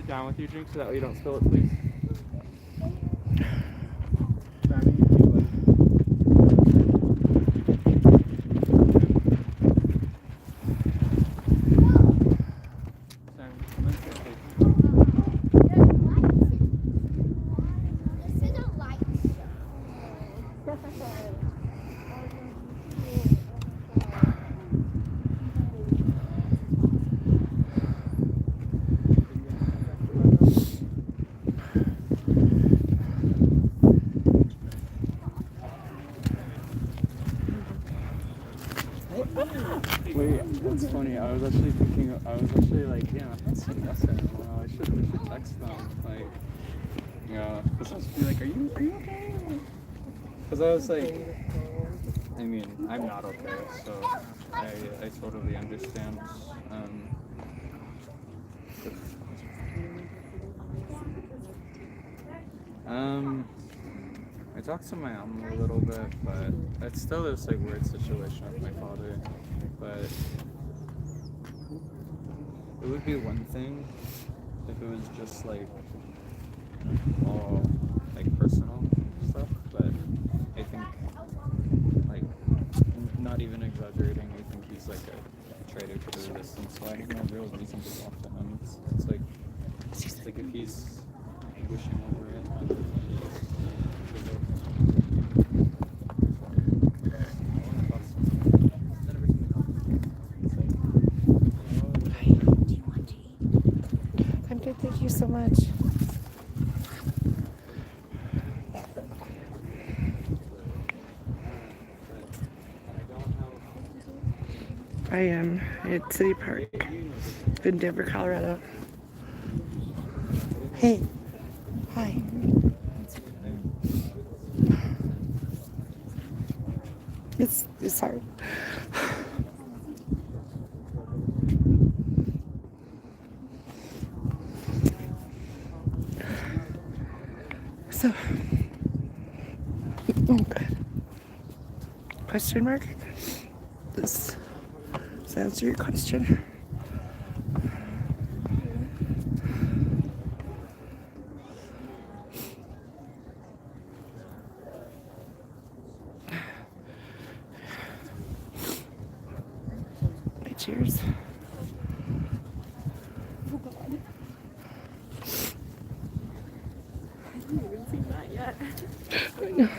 it down with your drink so that way you don't spill it, please? Wait, that's funny. I was actually like, yeah, I'm not saying yes anymore. I should text them. Like, yeah, because I was be like, are you okay? Because I was like, I mean, I'm not okay, so I totally understand. I talked to my mom a little bit, but it's still this like weird situation with my father. But it would be one thing if it was just like all like personal stuff, but I think like not even exaggerating, I think he's like a traitor to the resistance, so I have no real reason to talk to him. It's like if he's wishing over it, I'm good, thank you so much. I am at City Park in Denver, Colorado. Hey, hi. It's hard. So, oh good. Question mark? Does answer your question? Cheers. Oh God. I haven't even seen that yet. I know.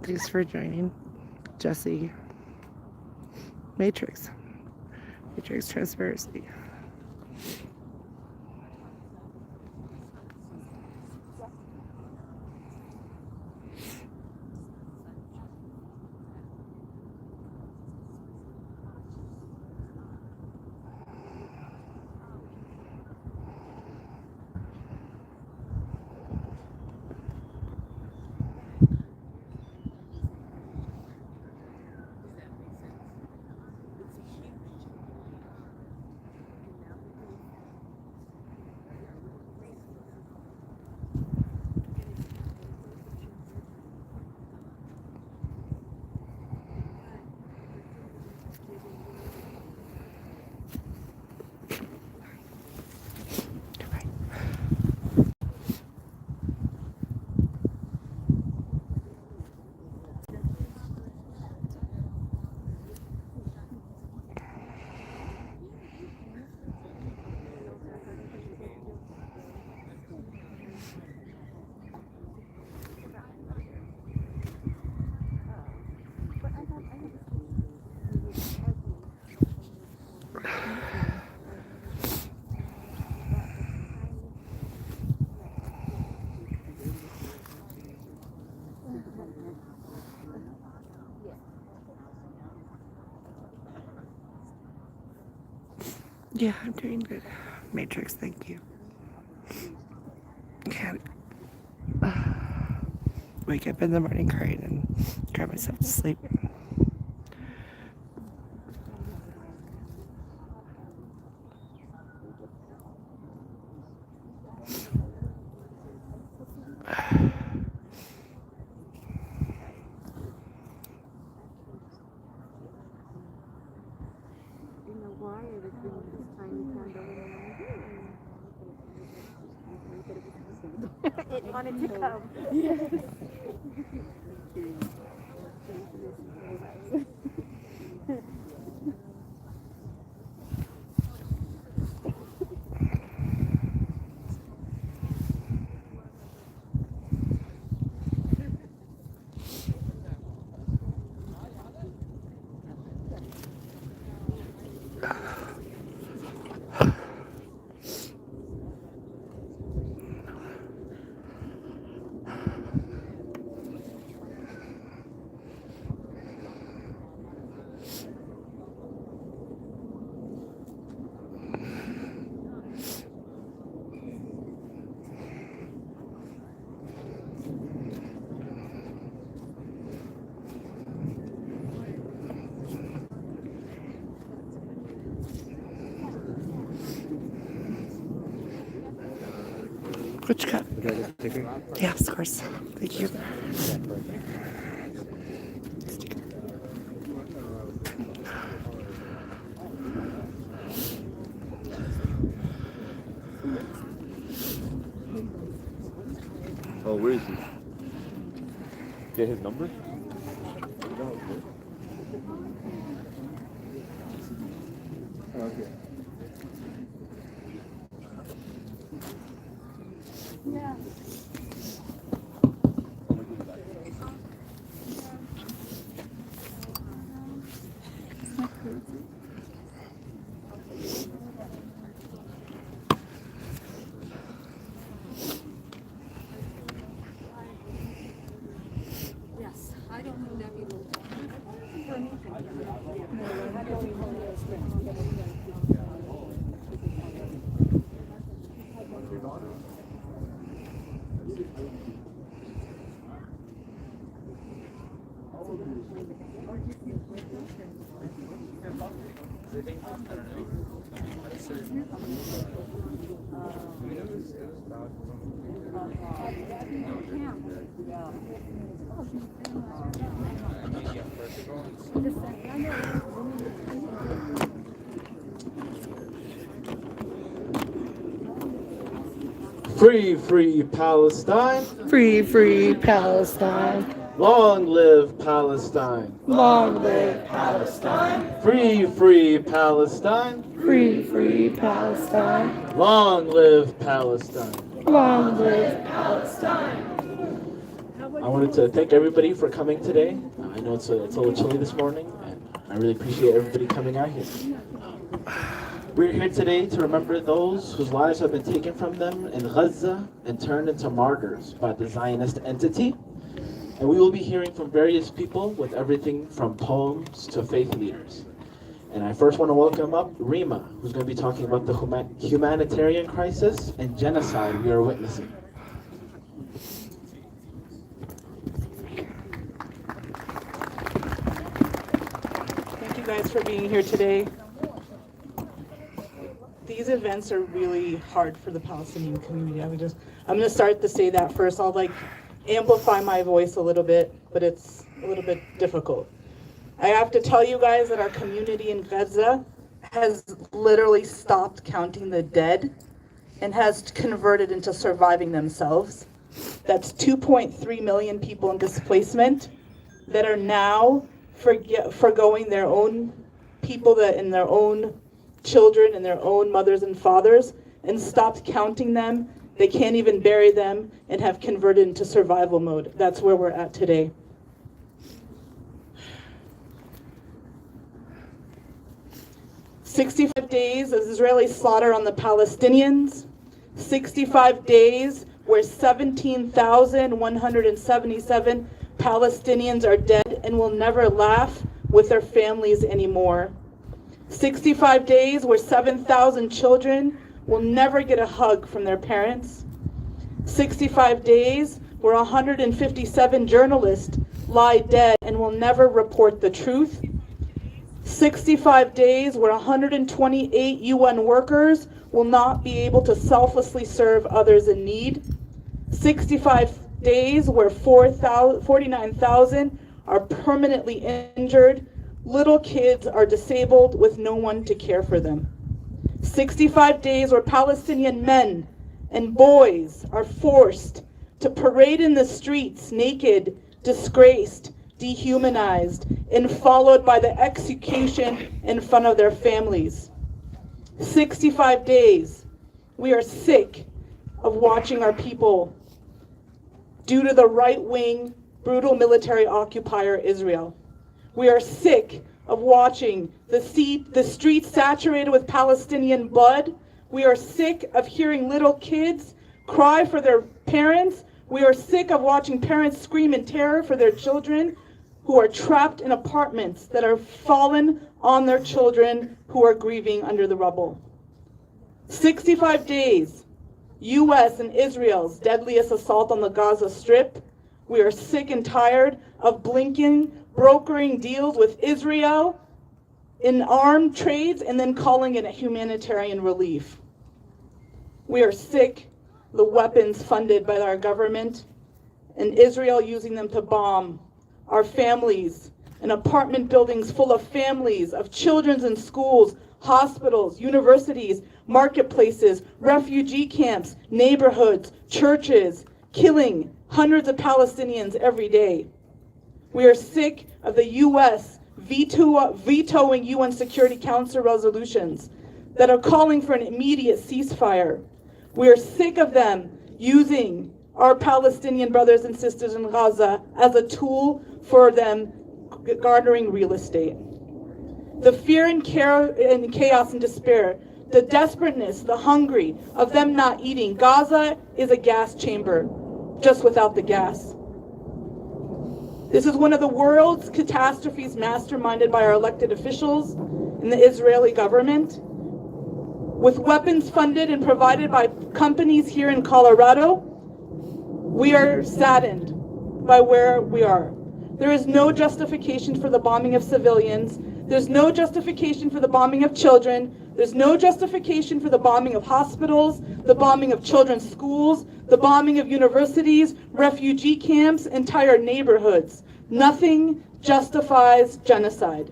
Thanks for joining, Jesse. Matrix Transparency. Yeah, I'm doing good. Matrix, thank you. Can't wake up in the morning crying and cry myself to sleep. It wanted to come. Which cup? Yeah, of course. Thank you. Oh, where is he? Get his number? Okay. Yeah. Yes, I don't know that people. Free, free Palestine. Free, free Palestine. Long live Palestine. Long live Palestine. Free, free Palestine. Free, free Palestine. Long live Palestine. Long live Palestine. I wanted to thank everybody for coming today. I know it's a little chilly this morning, and I really appreciate everybody coming out here. We're here today to remember those whose lives have been taken from them in Gaza and turned into martyrs by the Zionist entity. And we will be hearing from various people with everything from poems to faith leaders. And I first want to welcome up Rima, who's going to be talking about the humanitarian crisis and genocide we are witnessing. Thank you guys for being here today. These events are really hard for the Palestinian community. I'm going to start to say that first. I'll amplify my voice a little bit, but it's a little bit difficult. I have to tell you guys that our community in Gaza has literally stopped counting the dead and has converted into surviving themselves. That's 2.3 million people in displacement that are now forgoing their own people and their own children and their own mothers and fathers and stopped counting them. They can't even bury them and have converted into survival mode. That's where we're at today. 65 days of Israeli slaughter on the Palestinians. 65 days where 17,177 Palestinians are dead and will never laugh with their families anymore. 65 days where 7,000 children will never get a hug from their parents. 65 days where 157 journalists lie dead and will never report the truth. 65 days where 128 UN workers will not be able to selflessly serve others in need. 65 days where 49,000 are permanently injured. Little kids are disabled with no one to care for them. 65 days where Palestinian men and boys are forced to parade in the streets naked, disgraced, dehumanized, and followed by the execution in front of their families. 65 days. We are sick of watching our people due to the right-wing, brutal military occupier Israel. We are sick of watching the streets saturated with Palestinian blood. We are sick of hearing little kids cry for their parents. We are sick of watching parents scream in terror for their children who are trapped in apartments that are fallen on their children who are grieving under the rubble. 65 days, U.S. and Israel's deadliest assault on the Gaza Strip. We are sick and tired of Blinken brokering deals with Israel in armed trades and then calling it a humanitarian relief. We are sick of the weapons funded by our government and Israel using them to bomb our families in apartment buildings full of families, of children in schools, hospitals, universities, marketplaces, refugee camps, neighborhoods, churches, killing hundreds of Palestinians every day. We are sick of the U.S. vetoing UN Security Council resolutions that are calling for an immediate ceasefire. We are sick of them using our Palestinian brothers and sisters in Gaza as a tool for them garnering real estate. The fear and chaos and despair, the desperateness, the hungry of them not eating. Gaza is a gas chamber, just without the gas. This is one of the world's catastrophes masterminded by our elected officials in the Israeli government. With weapons funded and provided by companies here in Colorado, we are saddened by where we are. There is no justification for the bombing of civilians. There's no justification for the bombing of children. There's no justification for the bombing of hospitals, the bombing of children's schools, the bombing of universities, refugee camps, entire neighborhoods. Nothing justifies genocide.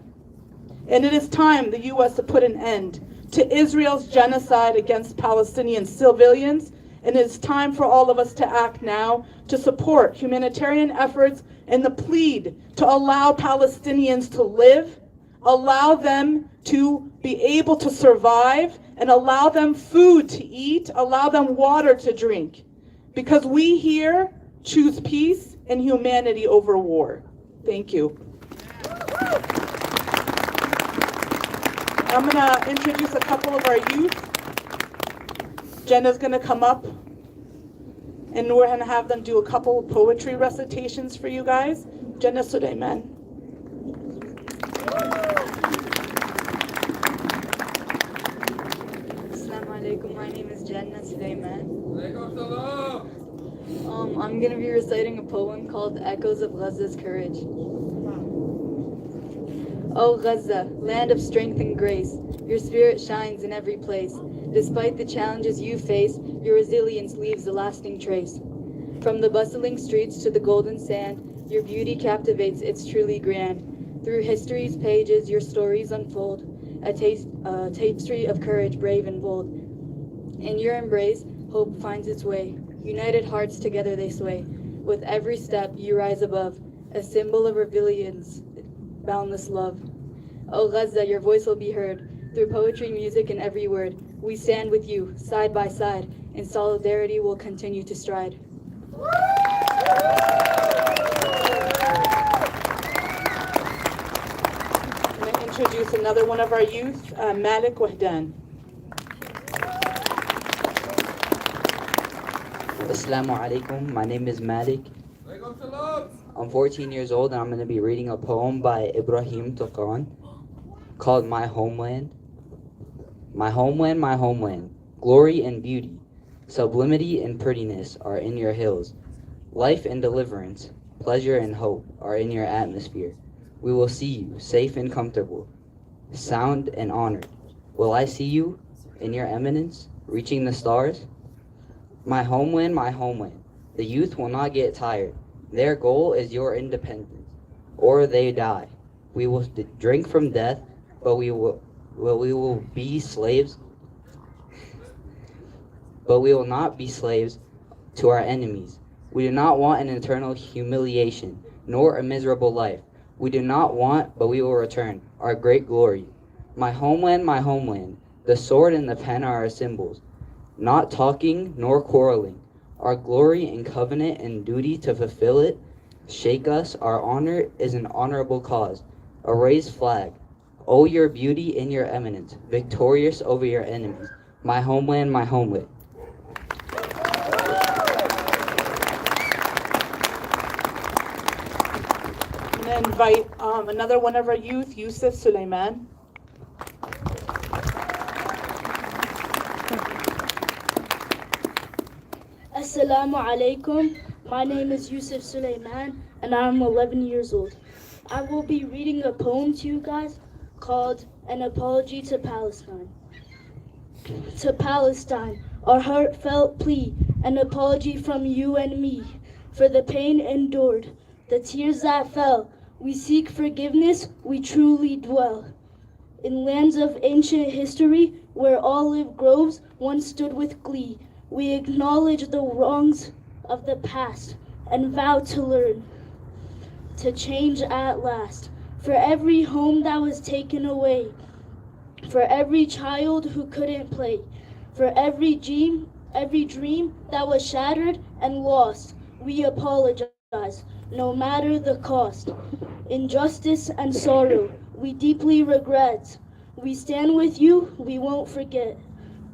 And it is time the U.S. to put an end to Israel's genocide against Palestinian civilians. And it is time for all of us to act now to support humanitarian efforts and the plead to allow Palestinians to live, allow them to be able to survive, and allow them food to eat, allow them water to drink. Because we here choose peace and humanity over war. Thank you. I'm going to introduce a couple of our youth. Jenna's going to come up, and we're going to have them do a couple poetry recitations for you guys. Gaza.7000. Assalamu alaikum. My name is Gaza.7000. I'm going to be reciting a poem called Echoes of Gaza's Courage. Oh Gaza, land of strength and grace, your spirit shines in every place. Despite the challenges you face, your resilience leaves a lasting trace. From the bustling streets to the golden sand, your beauty captivates, it's truly grand. Through history's pages, your stories unfold, a tapestry of courage, brave and bold. In your embrace, hope finds its way. United hearts together they sway. With every step, you rise above, a symbol of resilience, boundless love. Oh Gaza, your voice will be heard through poetry, music, and every word. We stand with you, side by side. In solidarity, we'll continue to stride. I'm going to introduce another one of our youth, Malik Wahdan. Assalamu alaikum. My name is Malik. I'm 14 years old and I'm going to be reading a poem by Ibrahim Tuqan called My Homeland. My homeland, my homeland, glory and beauty, sublimity and prettiness are in your hills. Life and deliverance, pleasure and hope are in your atmosphere. We will see you safe and comfortable, sound and honored. Will I see you in your eminence, reaching the stars? My homeland, the youth will not get tired. Their goal is your independence, or they die. We will drink from death, but we will be slaves. But we will not be slaves to our enemies. We do not want an eternal humiliation, nor a miserable life. We do not want, but we will return, our great glory. My homeland, the sword and the pen are our symbols. Not talking nor quarreling. Our glory and covenant and duty to fulfill it. Shake us, our honor is an honorable cause. A raised flag. Oh, your beauty and your eminence, victorious over your enemies. My homeland, my homeland. I'm going to invite another one of our youth, Yusuf Suleiman. Assalamu alaikum. My name is Yusuf Suleiman and I'm 11 years old. I will be reading a poem to you guys called An Apology to Palestine. To Palestine, our heartfelt plea, an apology from you and me for the pain endured, the tears that fell. We seek forgiveness, we truly dwell in lands of ancient history where olive groves once stood with glee. We acknowledge the wrongs of the past and vow to learn, to change at last. For every home that was taken away, for every child who couldn't play, for every dream that was shattered and lost, we apologize, no matter the cost. Injustice and sorrow, we deeply regret. We stand with you, we won't forget.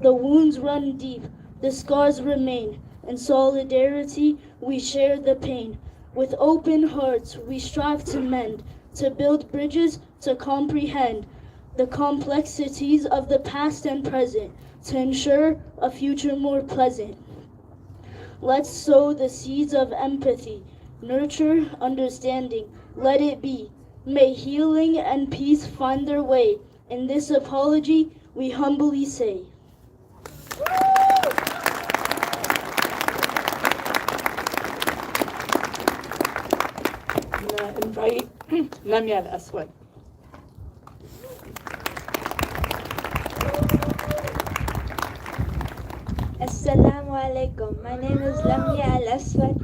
The wounds run deep, the scars remain. In solidarity, we share the pain. With open hearts, we strive to mend, to build bridges, to comprehend the complexities of the past and present, to ensure a future more pleasant. Let's sow the seeds of empathy, nurture understanding, let it be. May healing and peace find their way. In this apology, we humbly say. Invite Lamia Al-Aswad. Assalamu alaikum. My name is Lamia Al-Aswad.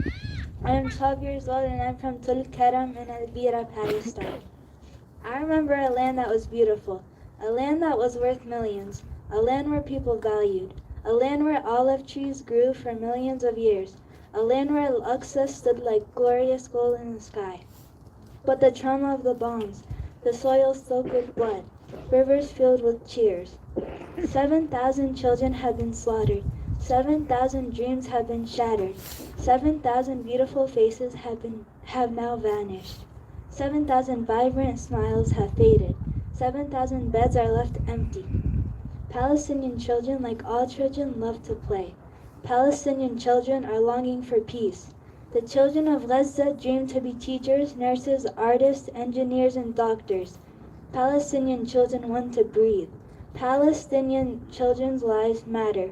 I am 12 years old and I'm from Tul Karam in Al-Bira, Palestine. I remember a land that was beautiful, a land that was worth millions, a land where people valued, a land where olive trees grew for millions of years, a land where Al-Aqsa stood like glorious gold in the sky. But the trauma of the bombs, the soil soaked with blood, rivers filled with tears. 7,000 children have been slaughtered. 7,000 dreams have been shattered. 7,000 beautiful faces have now vanished. 7,000 vibrant smiles have faded. 7,000 beds are left empty. Palestinian children, like all children, love to play. Palestinian children are longing for peace. The children of Gaza dream to be teachers, nurses, artists, engineers, and doctors. Palestinian children want to breathe. Palestinian children's lives matter.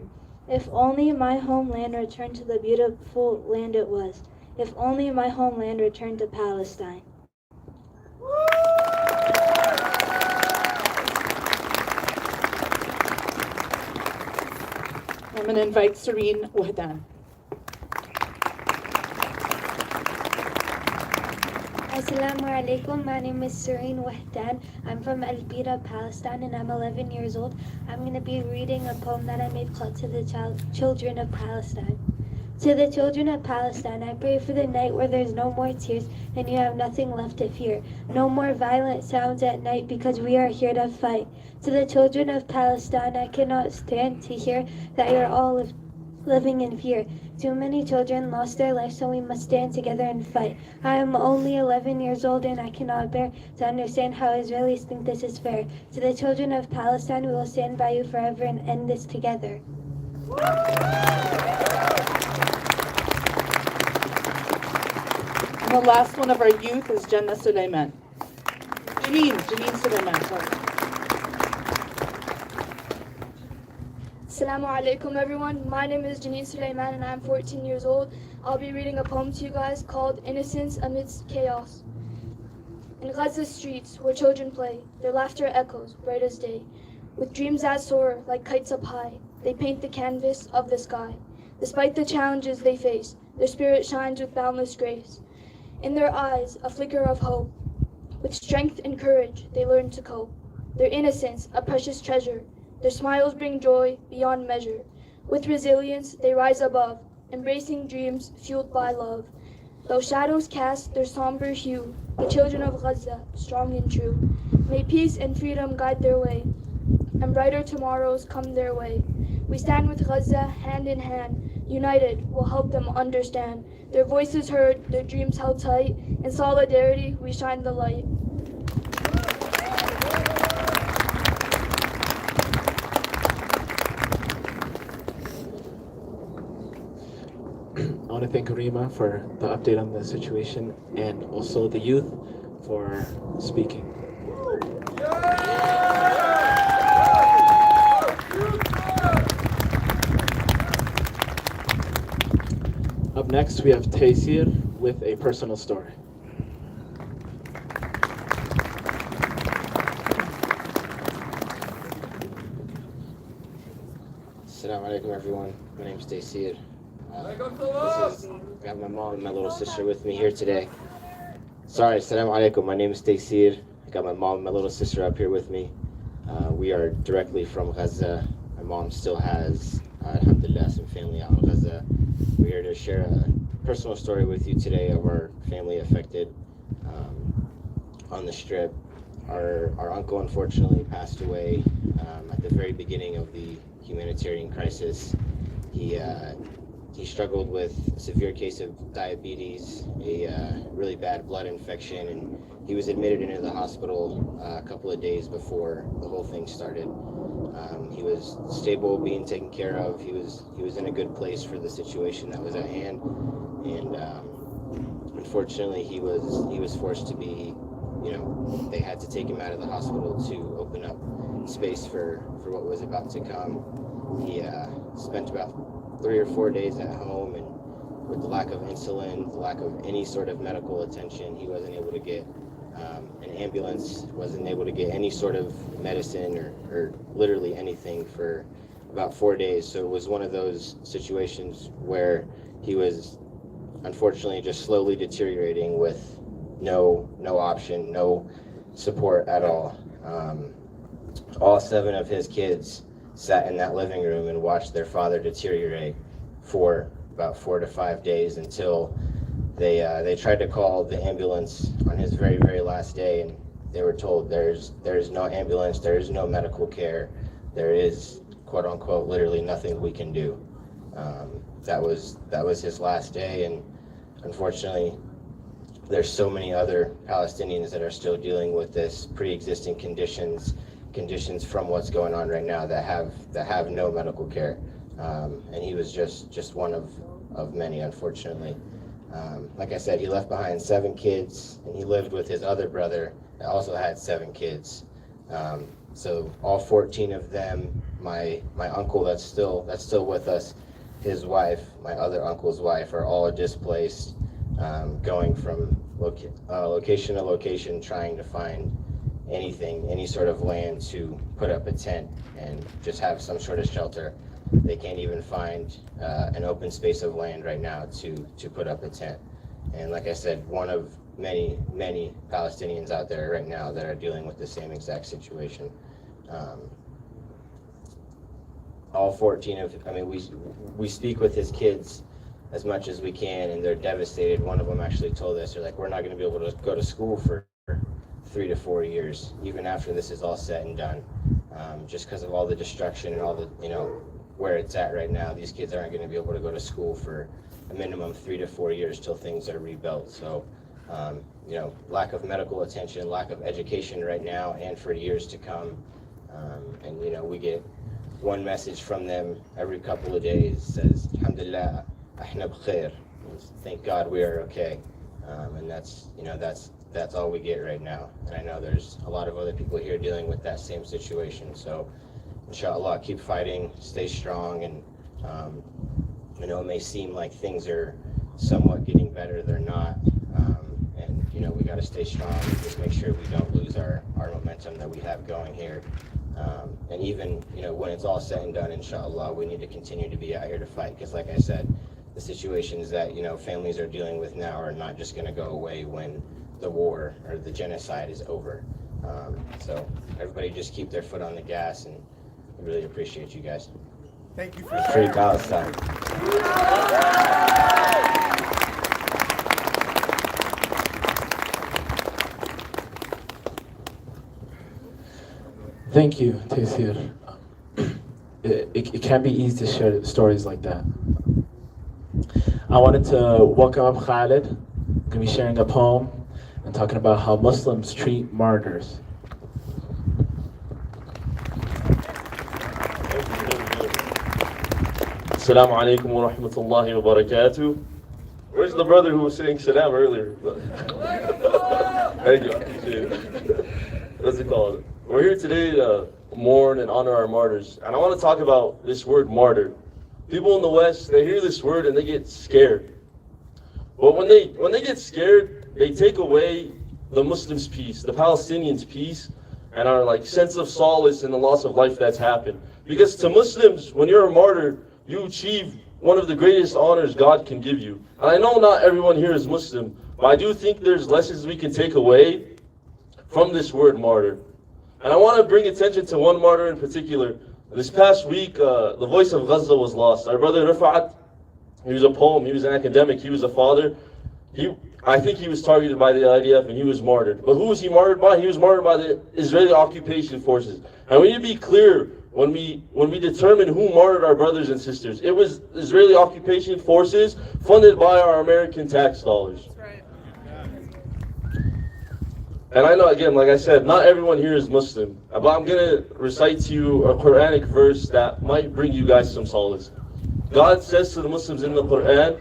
If only my homeland returned to the beautiful land it was. If only my homeland returned to Palestine. I'm going to invite Serene Wahdan. Assalamu alaikum. My name is Serene Wahdan. I'm from Al-Bira, Palestine, and I'm 11 years old. I'm going to be reading a poem that I made called To the Children of Palestine. To the children of Palestine, I pray for the night where there's no more tears and you have nothing left to fear. No more violent sounds at night because we are here to fight. To the children of Palestine, I cannot stand to hear that you're all living in fear. Too many children lost their lives, so we must stand together and fight. I am only 11 years old and I cannot bear to understand how Israelis think this is fair. To the children of Palestine, we will stand by you forever and end this together. And the last one of our youth is Janine Suleiman. Janine Suleiman, sorry. Assalamu alaikum everyone. My name is Janine Suleiman and I'm 14 years old. I'll be reading a poem to you guys called Innocence Amidst Chaos. In Gaza's streets where children play, their laughter echoes bright as day. With dreams that soar like kites up high, they paint the canvas of the sky. Despite the challenges they face, their spirit shines with boundless grace. In their eyes, a flicker of hope. With strength and courage, they learn to cope. Their innocence, a precious treasure. Their smiles bring joy beyond measure. With resilience, they rise above, embracing dreams fueled by love. Though shadows cast their somber hue, the children of Gaza, strong and true. May peace and freedom guide their way, and brighter tomorrows come their way. We stand with Gaza hand in hand, united, we'll help them understand. Their voices heard, their dreams held tight. In solidarity, we shine the light. I want to thank Rima for the update on the situation and also the youth for speaking. Up next, we have Taysir with a personal story. Assalamu alaikum everyone. My name is Taysir. I got my mom and my little sister with me here today. Sorry, Assalamu alaikum. My name is Taysir. I got my mom and my little sister up here with me. We are directly from Gaza. My mom still has, alhamdulillah, some family out in Gaza. We're here to share a personal story with you today of our family affected on the Strip. Our uncle unfortunately passed away at the very beginning of the humanitarian crisis. He struggled with a severe case of diabetes, a really bad blood infection, and he was admitted into the hospital a couple of days before the whole thing started. He was stable, being taken care of. He was in a good place for the situation that was at hand, and unfortunately, he was forced to be, they had to take him out of the hospital to open up space for what was about to come. He spent about 3 or 4 days at home, and with the lack of insulin, the lack of any sort of medical attention, he wasn't able to get an ambulance, wasn't able to get any sort of medicine or literally anything for about 4 days. So it was one of those situations where he was unfortunately just slowly deteriorating with no option, no support at all. All 7 of his kids sat in that living room and watched their father deteriorate for about 4 to 5 days until they tried to call the ambulance on his very, very last day, and they were told there's no ambulance, there is no medical care, there is, quote unquote, literally nothing we can do. That was his last day, and unfortunately, there's so many other Palestinians that are still dealing with this pre-existing conditions from what's going on right now that have no medical care, and he was just one of many, unfortunately. Like I said, he left behind 7 kids, and he lived with his other brother that also had 7 kids. So all 14 of them, my uncle that's still with us, his wife, my other uncle's wife, are all displaced, going from location to location, trying to find any sort of land to put up a tent and just have some sort of shelter. They can't even find an open space of land right now to put up a tent. And like I said, one of many Palestinians out there right now that are dealing with the same exact situation. All 14 of, I mean, we speak with his kids as much as we can, and they're devastated. One of them actually told us, they're like, we're not going to be able to go to school for 3 to 4 years, even after this is all said and done, just because of all the destruction and all the, where it's at right now. These kids aren't going to be able to go to school for a minimum 3 to 4 years till things are rebuilt. So, lack of medical attention, lack of education right now and for years to come. And we get one message from them every couple of days, says, Alhamdulillah, ahna bkhair. Thank God we are okay. And that's all we get right now. And I know there's a lot of other people here dealing with that same situation. So inshallah, keep fighting, stay strong, and it may seem like things are somewhat getting better, they're not. And we got to stay strong and just make sure we don't lose our momentum that we have going here. And even when it's all said and done, inshallah, we need to continue to be out here to fight, because like I said, the situations that families are dealing with now are not just going to go away when the war or the genocide is over. So everybody just keep their foot on the gas, and I really appreciate you guys. Thank you for Free Palestine. Thank you, Taysir. It can be easy to share stories like that. I wanted to welcome up Khalid. I'm going to be sharing a poem and talking about how Muslims treat martyrs. Assalamu alaikum wa rahmatullahi wa barakatuh. Where's the brother who was saying salam earlier? Thank you. What's it called? We're here today to mourn and honor our martyrs. And I want to talk about this word martyr. People in the West, they hear this word and they get scared. But when they get scared, they take away the Muslims' peace, the Palestinians' peace, and our sense of solace in the loss of life that's happened. Because to Muslims, when you're a martyr, you achieve one of the greatest honors God can give you. And I know not everyone here is Muslim, but I do think there's lessons we can take away from this word martyr. And I want to bring attention to one martyr in particular. This past week, the voice of Gaza was lost. Our brother Rifat, he was a poem, he was an academic, he was a father. I think he was targeted by the IDF and he was martyred. But who was he martyred by? He was martyred by the Israeli occupation forces. And we need to be clear when we determine who martyred our brothers and sisters. It was Israeli occupation forces funded by our American tax dollars. And I know, again, like I said, not everyone here is Muslim, but I'm going to recite to you a Quranic verse that might bring you guys some solace. God says to the Muslims in the Quran,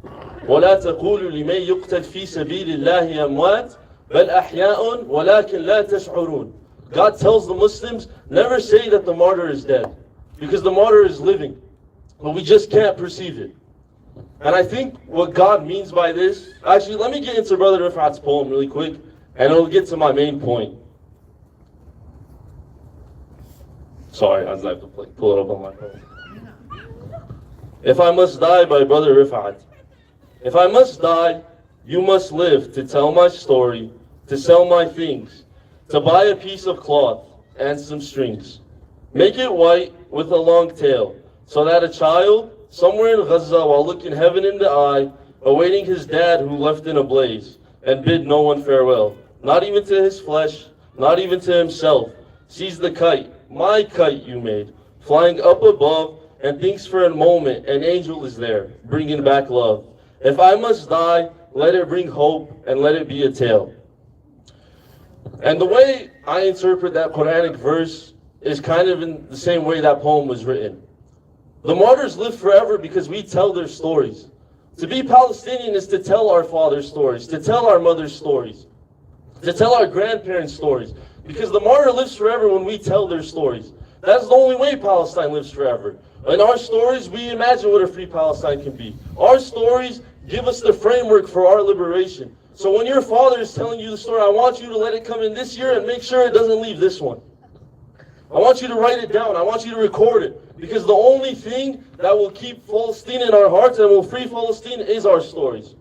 وَلَا تَقُولُوا لِمَنْ يُقْتَلْ فِي سَبِيلِ اللَّهِ أَمْوَاتٍ بَلْ أَحْيَاءٌ وَلَكِنْ لَا تَشْعُرُونَ. God tells the Muslims, never say that the martyr is dead, because the martyr is living, but we just can't perceive it. And I think what God means by this, actually, let me get into Brother Rifat's poem really quick, and it'll get to my main point. Sorry, I just have to pull it up on my phone. If I must die by Brother Rifat. If I must die, you must live to tell my story, to sell my things, to buy a piece of cloth and some strings. Make it white with a long tail, so that a child somewhere in Gaza while looking heaven in the eye, awaiting his dad who left in a blaze, and bid no one farewell, not even to his flesh, not even to himself, sees the kite, my kite you made, flying up above, and thinks for a moment an angel is there, bringing back love. If I must die, let it bring hope, and let it be a tale. And the way I interpret that Quranic verse is kind of in the same way that poem was written. The martyrs live forever because we tell their stories. To be Palestinian is to tell our father's stories, to tell our mother's stories, to tell our grandparents' stories. Because the martyr lives forever when we tell their stories. That's the only way Palestine lives forever. In our stories, we imagine what a free Palestine can be. Our stories give us the framework for our liberation. So when your father is telling you the story, I want you to let it come in this year and make sure it doesn't leave this one. I want you to write it down. I want you to record it. Because the only thing that will keep Palestine in our hearts and will free Palestine is our stories.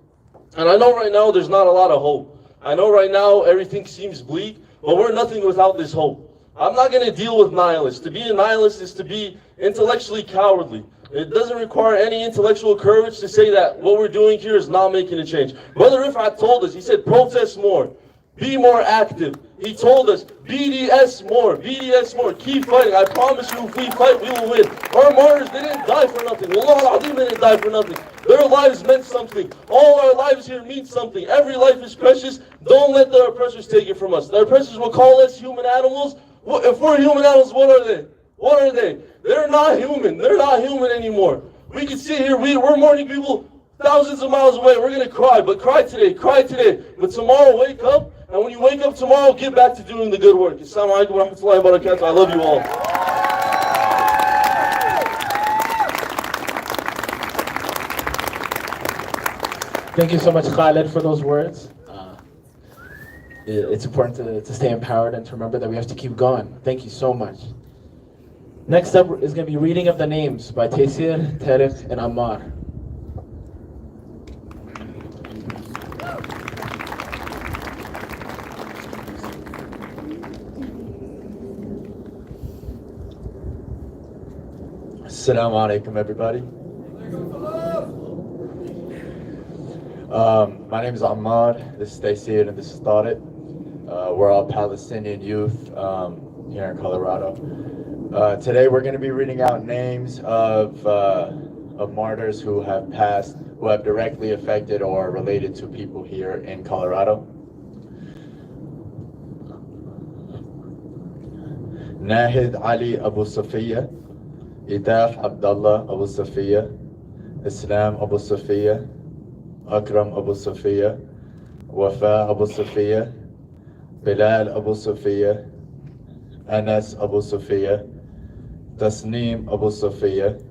And I know right now there's not a lot of hope. I know right now everything seems bleak, but we're nothing without this hope. I'm not going to deal with nihilists. To be a nihilist is to be intellectually cowardly. It doesn't require any intellectual courage to say that what we're doing here is not making a change. Brother Rifat told us, he said, protest more. Be more active. He told us, BDS more, BDS more. Keep fighting. I promise you, if we fight, we will win. Our martyrs, they didn't die for nothing. Wallah al-Azim, they didn't die for nothing. Their lives meant something. All our lives here mean something. Every life is precious. Don't let the oppressors take it from us. The oppressors will call us human animals. If we're human animals, what are they? What are they? They're not human. They're not human anymore. We can sit here, we're mourning people thousands of miles away. We're going to cry, but cry today, cry today. But tomorrow, wake up. And when you wake up tomorrow, get back to doing the good work. Assalamu alaikum wa rahmatullahi wa barakatuh. I love you all. Thank you so much, Khaled, for those words. It's important to stay empowered and to remember that we have to keep going. Thank you so much. Next up is going to be reading of the names by Taysir, Tariq, and Ammar. Assalamu alaikum, everybody. My name is Ammar, this is Taysir, and this is Tariq. We're all Palestinian youth here in Colorado. Today we're going to be reading out names of martyrs who have passed, who have directly affected or related to people here in Colorado. Nahid Ali Abu Safiya, Idaf Abdullah Abu Safiya, Islam Abu Safiya, Akram Abu Safiya, Wafa Abu Safiya, Bilal Abu Safiya, Anas Abu Safiya, Tasneem Abu Safiya,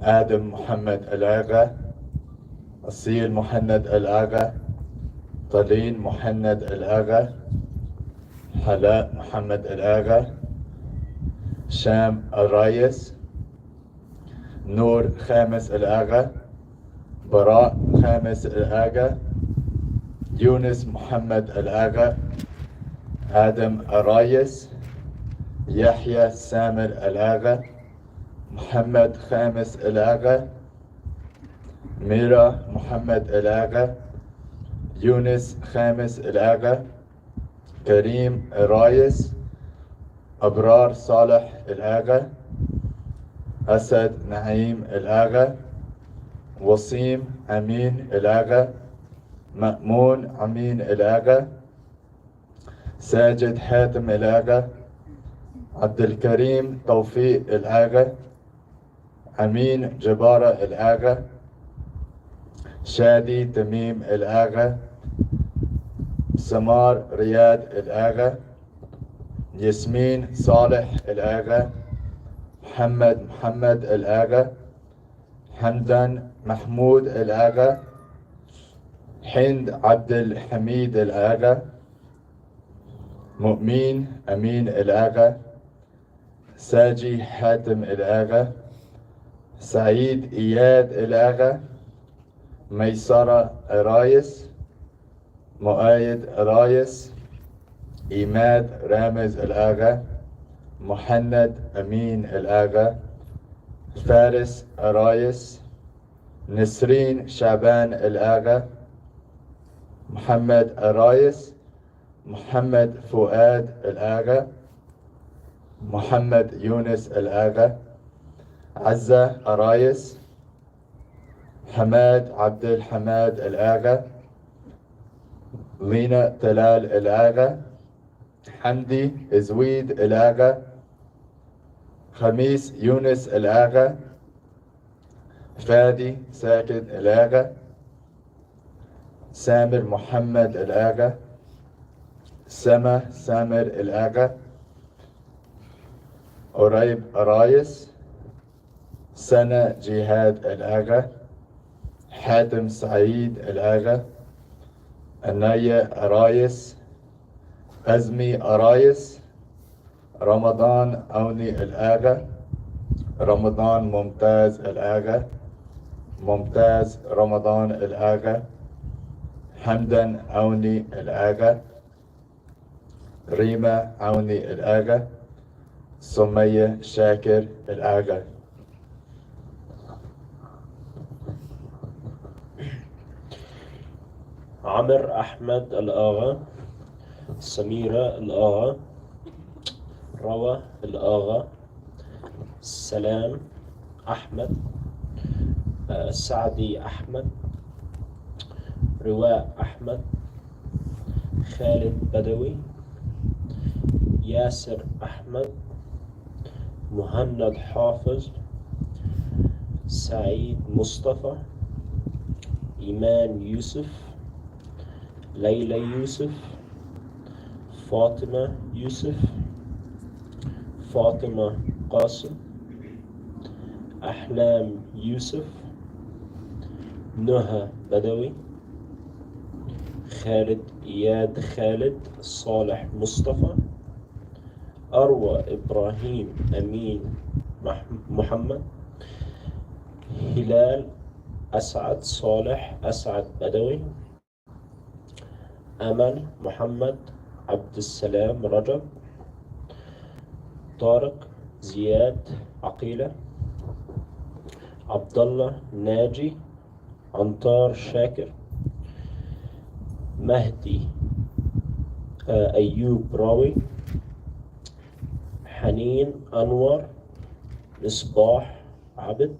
Adam Muhammad Al-Agha, Asil Muhammad Al-Agha, Taleen Muhammad Al-Agha, Hala Muhammad Al-Agha, Sham Al-Rayes, Noor Khamis Al-Agha, Bara Khamis Al-Agha, Yunus Muhammad Al-Agha, Adam Al-Rayes, Yahya Samir Al-Agha, Muhammad Khamis Al-Agha, Mira Muhammad Al-Agha, Yunus Khamis Al-Agha, Kareem Al-Rayes, Abrar Saleh Al-Agha, Asad Naeem Al-Agha, Wasim Amin Al-Agha, Ma'moon Amin Al-Agha, Sajid Hatem Al-Agha, Abdul Kareem Tawfiq Al-Agha, Amin Jabara Al-Agha, Shadi Tamim Al-Agha, Samar Riyad Al-Agha, Yasmin Saleh Al-Agha, Muhammad Al-Agha, Hamdan Mahmoud Al-Agha, Hind Abdul Hamid Al-Agha, Mu'min Amin Al-Agha, Saji Hatem Al-Agha, Saeed Iyad Al-Agha, Maysara Arayes, Mu'ayyid Arayes, Imad Ramez Al-Agha, Muhammad Amin Al-Agha, فارس أرايس، نسرين شعبان الآغا، محمد أرايس، محمد فؤاد الآغا، محمد يونس الآغا، عزة أرايس، حماد عبد الحماد الآغا، لينا تلال الآغا، حمدي زويد الآغا، خميس يونس الآغا، فادي ساكن الآغا، سامر محمد الآغا، سما سامر الآغا، قريب أرايس، سنة جهاد الآغا، حاتم سعيد الآغا، النية أرايس، أزمي أرايس، رمضان أوني الآغا، رمضان ممتاز الآغا، ممتاز رمضان الآغا، حمدا عوني الآغا، ريما عوني الآغا، سمية شاكر الآغا. عمر أحمد الآغا، سميرة الآغا، روى الآغا، سلام أحمد، سعدي أحمد، رواء أحمد، خالد بدوي، ياسر أحمد، مهند حافظ، سعيد مصطفى، إيمان يوسف، ليلى يوسف، فاطمة يوسف، فاطمة قاسم، أحلام يوسف، نهى بدوي، خالد إياد خالد، صالح مصطفى، أروى إبراهيم أمين محمد، هلال أسعد صالح أسعد بدوي، أمل محمد عبد السلام رجب، طارق زياد عقيلة، عبد الله ناجي، عنتار شاكر، مهدي أيوب راوي، حنين أنور، مصباح عبد،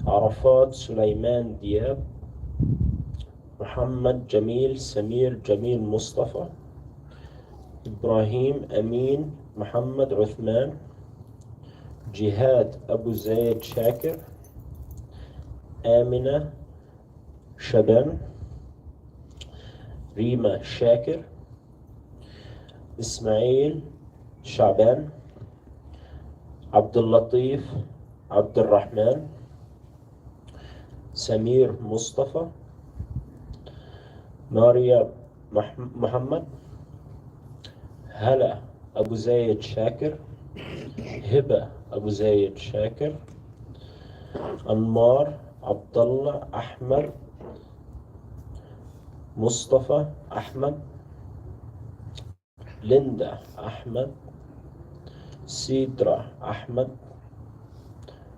عرفات سليمان دياب، محمد جميل سمير جميل مصطفى، إبراهيم أمين محمد عثمان، جهاد أبو زيد شاكر، آمنة شبان، ريما شاكر، إسماعيل شعبان، عبد اللطيف عبد الرحمن، سمير مصطفى، ماريا محمد، هلا أبو زيد شاكر، هبة أبو زيد شاكر، أنمار عبد الله أحمد، مصطفى أحمد، ليندا أحمد، سيدرا أحمد،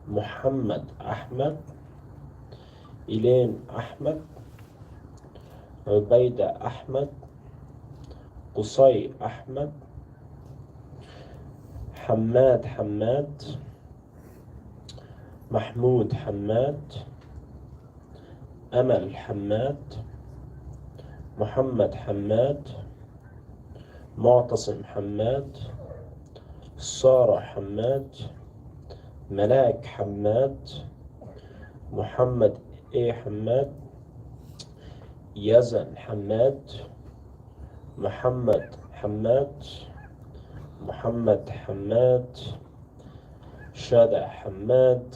محمد أحمد، إيلين أحمد، عبيدة أحمد، قصي أحمد، حماد حماد، محمود حماد، أمل حماد، محمد حماد، معتصم حماد، سارة حماد، ملاك حماد، محمد حماد، يزن حماد، محمد حماد، محمد حماد، شادة حماد،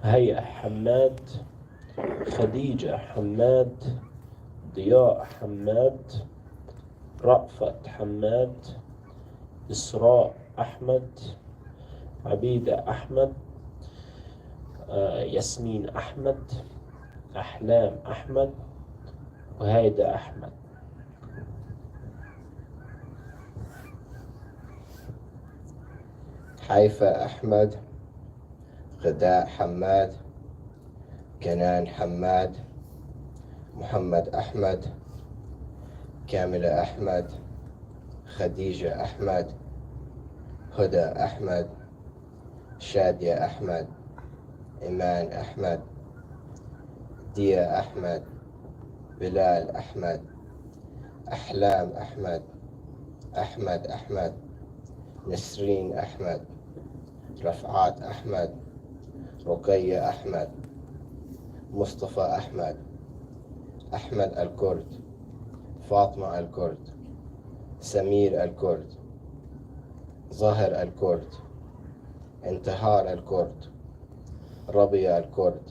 هيا حماد، خديجة حماد، ضياء حماد، رأفت حماد، إسراء أحمد، عبيدة أحمد، ياسمين أحمد، أحلام أحمد، وهيدا أحمد. حيفا أحمد، غداء حماد، كنان حماد، محمد أحمد، كاملة أحمد، خديجة أحمد، هدى أحمد، شادية أحمد، إيمان أحمد، ديا أحمد، بلال أحمد، أحلام أحمد، أحمد أحمد، نسرين أحمد، رفعات أحمد، رقية أحمد، مصطفى أحمد، أحمد الكرد، فاطمة الكرد، سمير الكرد، ظاهر الكرد، انتهار الكرد، ربيع الكرد،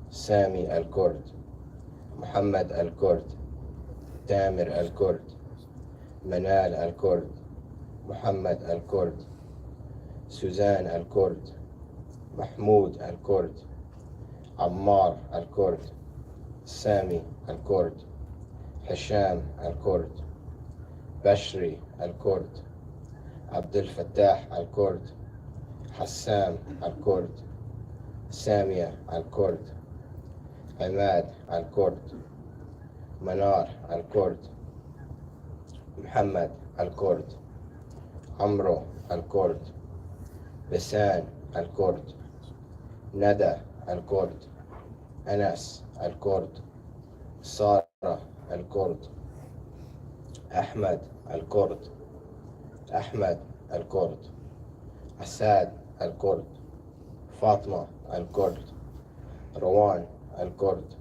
سامي الكرد، محمد الكرد، تامر الكرد، منال الكرد، محمد الكرد، سوزان الكرد، محمود الكرد، عمار الكرد، سامي الكرد، هشام الكرد، بشري الكرد، عبد الفتاح الكرد، حسام الكرد، سامية الكرد، عماد الكرد، منار الكرد، محمد الكرد، عمرو الكرد، بسان الكرد، ندى الكرد، أنس الكرد، سارة الكرد، أحمد الكرد، أحمد الكرد، أساد الكرد، فاطمة الكرد، روان الكرد،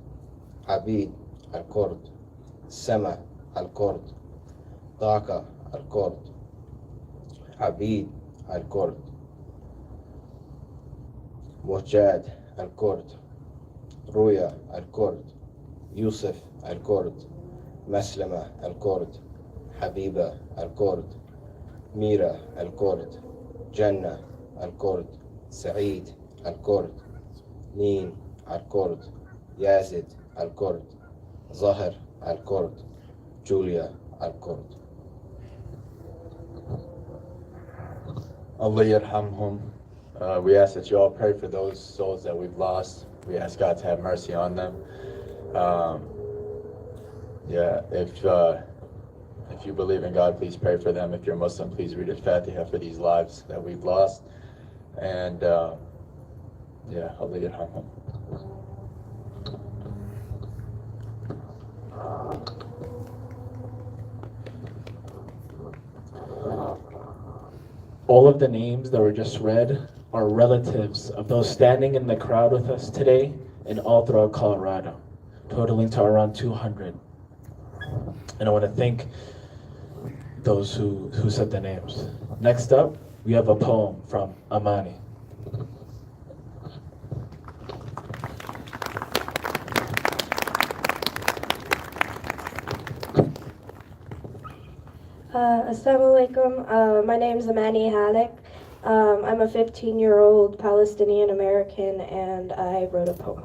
عبيد الكرد، سما الكرد، طاقة الكرد، عبيد الكرد، مجاد الكرد، رويا الكرد، يوسف الكرد، مسلمة الكرد، حبيبة الكرد، ميرا الكرد، جنة الكرد، سعيد الكرد، نين الكرد، يازد الكرد، ظهر الكرد، جوليا الكرد. Allah yarhamhum. We ask that you all pray for those souls that we've lost. We ask God to have mercy on them. If you believe in God, please pray for them. If you're Muslim, please read al-Fatiha for these lives that we've lost. And Allah yarhamhum. All of the names that were just read are relatives of those standing in the crowd with us today and all throughout Colorado, totaling to around 200. And I want to thank those who said the names. Next up, we have a poem from Amani. Assalamu alaikum. My name is Amani Halek. I'm a 15-year-old Palestinian American, and I wrote a poem.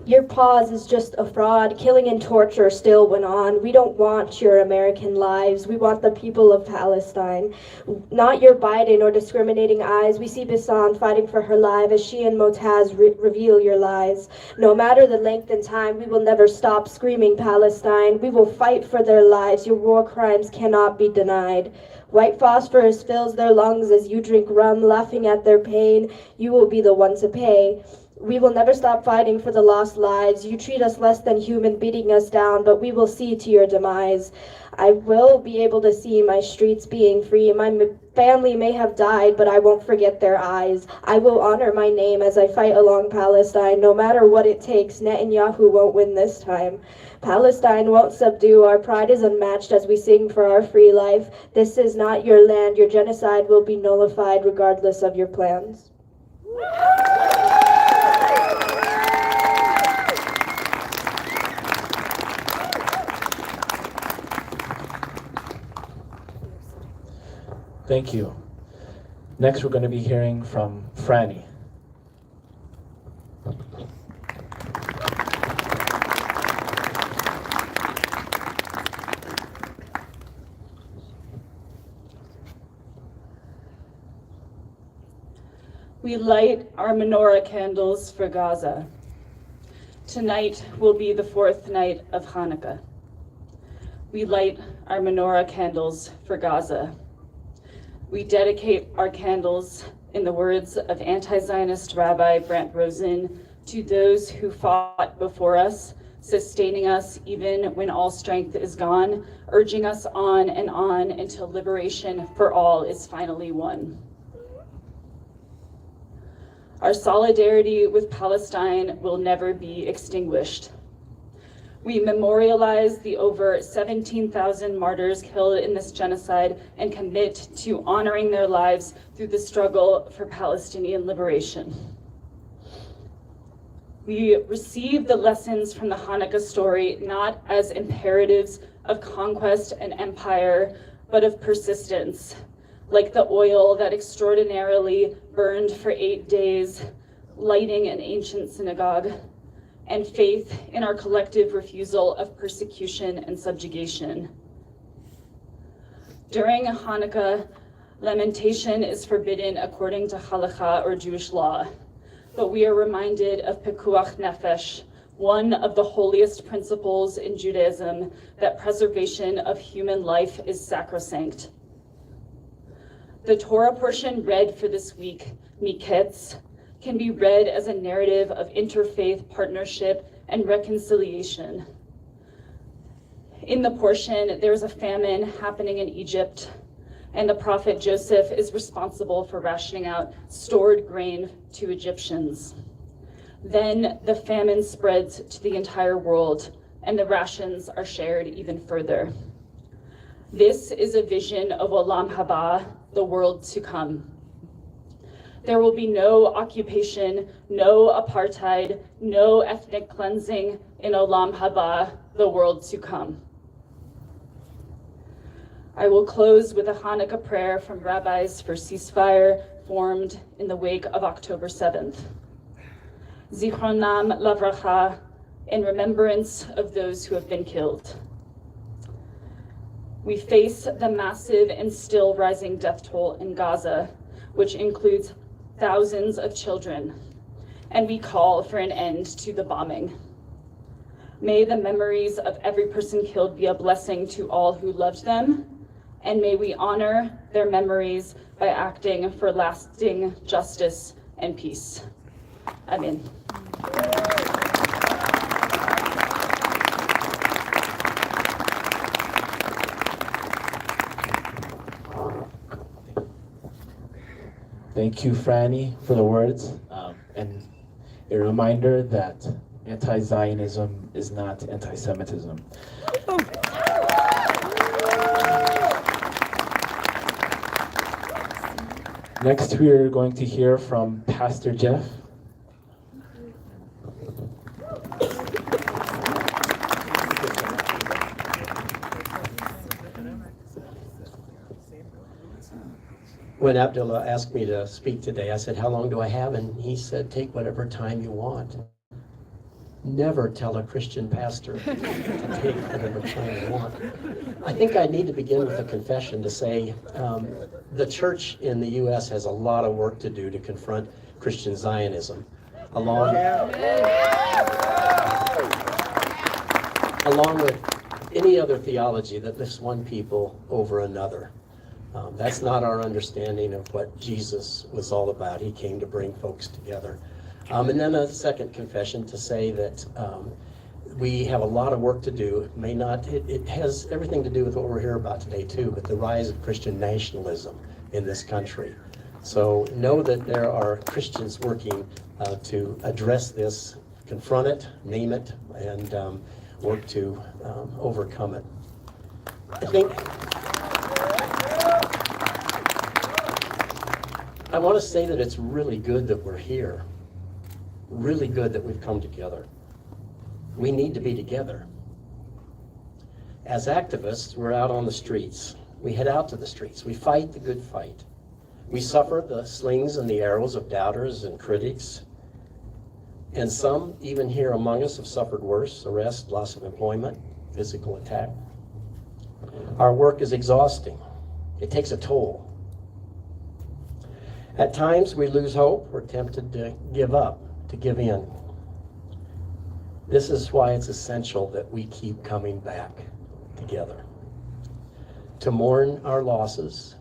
Your pause is just a fraud. Killing and torture still went on. We don't want your American lives. We want the people of Palestine. Not your Biden or discriminating eyes. We see Bisan fighting for her life as she and Motaz reveal your lies. No matter the length and time, we will never stop screaming Palestine. We will fight for their lives. Your war crimes cannot be denied. White phosphorus fills their lungs as you drink rum, laughing at their pain. You will be the one to pay. We will never stop fighting for the lost lives. You treat us less than human, beating us down, but we will see to your demise. I will be able to see my streets being free. My family may have died, but I won't forget their eyes. I will honor my name as I fight along Palestine. No matter what it takes, Netanyahu won't win this time. Palestine won't subdue. Our pride is unmatched as we sing for our free life. This is not your land. Your genocide will be nullified regardless of your plans. Thank you. Next, we're going to be hearing from Franny. We light our menorah candles for Gaza. Tonight will be the fourth night of Hanukkah. We light our menorah candles for Gaza. We dedicate our candles, in the words of anti-Zionist Rabbi Brant Rosen, to those who fought before us, sustaining us even when all strength is gone, urging us on and on until liberation for all is finally won. Our solidarity with Palestine will never be extinguished. We memorialize the over 17,000 martyrs killed in this genocide and commit to honoring their lives through the struggle for Palestinian liberation. We receive the lessons from the Hanukkah story not as imperatives of conquest and empire, but of persistence, like the oil that extraordinarily burned for 8 days, lighting an ancient synagogue, and faith in our collective refusal of persecution and subjugation. During Hanukkah, lamentation is forbidden according to halakha or Jewish law, but we are reminded of pekuach nefesh, one of the holiest principles in Judaism, that preservation of human life is sacrosanct. The Torah portion read for this week, Miketz, can be read as a narrative of interfaith partnership and reconciliation. In the portion, there's a famine happening in Egypt, and the prophet Joseph is responsible for rationing out stored grain to Egyptians. Then the famine spreads to the entire world, and the rations are shared even further. This is a vision of Olam Haba, the world to come. There will be no occupation, no apartheid, no ethnic cleansing in Olam Haba, the world to come. I will close with a Hanukkah prayer from rabbis for ceasefire formed in the wake of October 7th. Zichronam lavracha, in remembrance of those who have been killed. We face the massive and still rising death toll in Gaza, which includes thousands of children, and we call for an end to the bombing. May the memories of every person killed be a blessing to all who loved them, and may we honor their memories by acting for lasting justice and peace. Amen. Thank you, Franny, for the words, and a reminder that anti-Zionism is not anti-Semitism. Next, we are going to hear from Pastor Jeff. When Abdullah asked me to speak today, I said, how long do I have? And he said, take whatever time you want. Never tell a Christian pastor to take whatever time you want. I think I need to begin with a confession to say the church in the U.S. has a lot of work to do to confront Christian Zionism, along with any other theology that lifts one people over another. That's not our understanding of what Jesus was all about. He came to bring folks together. And then a second confession to say that we have a lot of work to do. It has everything to do with what we're here about today too, but the rise of Christian nationalism in this country. So know that there are Christians working to address this, confront it, name it, and work to overcome it. I want to say that it's really good that we're here. Really good that we've come together. We need to be together. As activists, we're out on the streets. We head out to the streets. We fight the good fight. We suffer the slings and the arrows of doubters and critics. And some, even here among us, have suffered worse: arrest, loss of employment, physical attack. Our work is exhausting. It takes a toll. At times we lose hope. We're tempted to give up, to give in. This is why it's essential that we keep coming back together. To mourn our losses,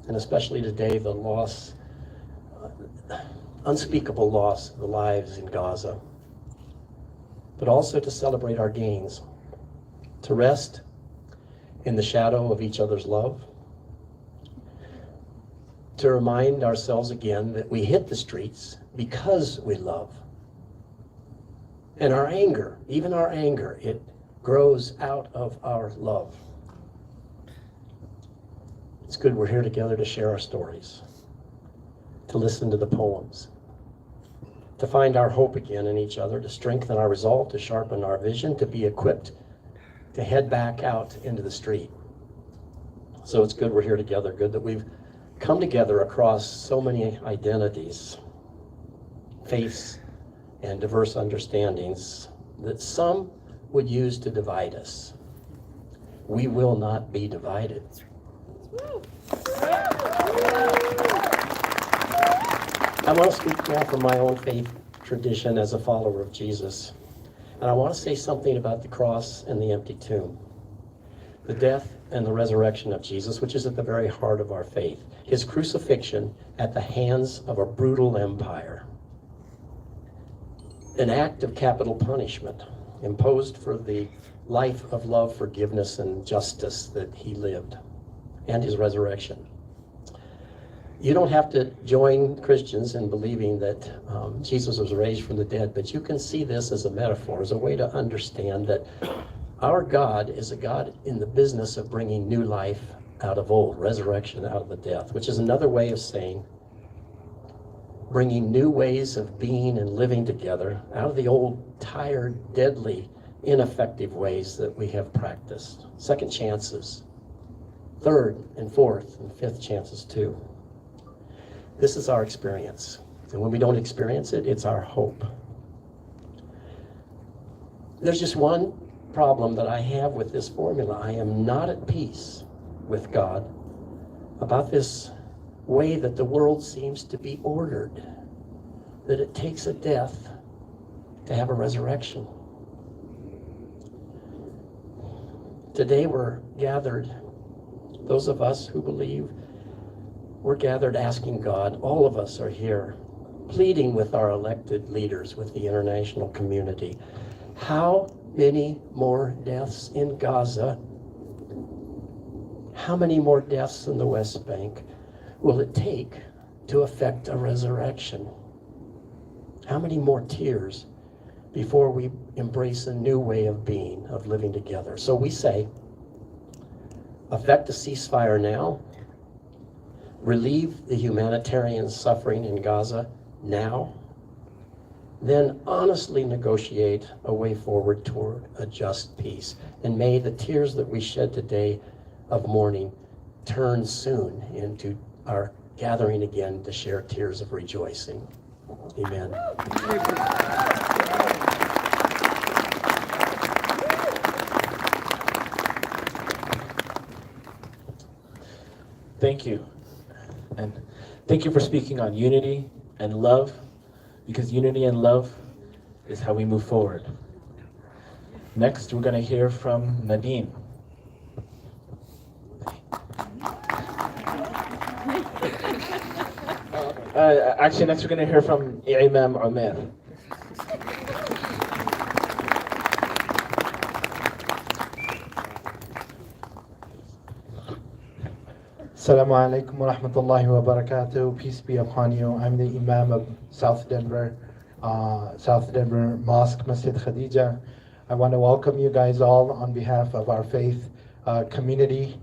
and especially today, the loss, unspeakable loss of the lives in Gaza. But also to celebrate our gains. To rest in the shadow of each other's love. To remind ourselves again that we hit the streets because we love. And our anger, even our anger, it grows out of our love. It's good we're here together to share our stories, to listen to the poems, to find our hope again in each other, to strengthen our resolve, to sharpen our vision, to be equipped to head back out into the street. So it's good we're here together, good that we've come together across so many identities, faiths, and diverse understandings that some would use to divide us. We will not be divided. I want to speak now from my own faith tradition as a follower of Jesus. And I want to say something about the cross and the empty tomb. The death and the resurrection of Jesus, which is at the very heart of our faith. His crucifixion at the hands of a brutal empire. An act of capital punishment imposed for the life of love, forgiveness, and justice that he lived, and his resurrection. You don't have to join Christians in believing that Jesus was raised from the dead, but you can see this as a metaphor, as a way to understand that our God is a God in the business of bringing new life out of old, resurrection out of the death, which is another way of saying bringing new ways of being and living together out of the old, tired, deadly, ineffective ways that we have practiced. Second chances, third and fourth and fifth chances too. This is our experience. And when we don't experience it, it's our hope. There's just one problem that I have with this formula. I am not at peace with God about this way that the world seems to be ordered, that it takes a death to have a resurrection. Today we're gathered, those of us who believe, we're gathered asking God, all of us are here, pleading with our elected leaders, with the international community. How many more deaths in Gaza? How many more deaths in the West Bank will it take to effect a resurrection? How many more tears before we embrace a new way of being, of living together? So we say, effect a ceasefire now, relieve the humanitarian suffering in Gaza now, then honestly negotiate a way forward toward a just peace. And may the tears that we shed today of mourning turn soon into our gathering again to share tears of rejoicing. Amen. Thank you. And thank you for speaking on unity and love, because unity and love is how we move forward. Next, we're going to hear from Nadine. Actually, next we're going to hear from Imam Omer. Assalamu alaikum wa rahmatullahi wa barakatuh. Peace be upon you. I'm the Imam of South Denver Mosque, Masjid Khadija. I want to welcome you guys all on behalf of our faith community.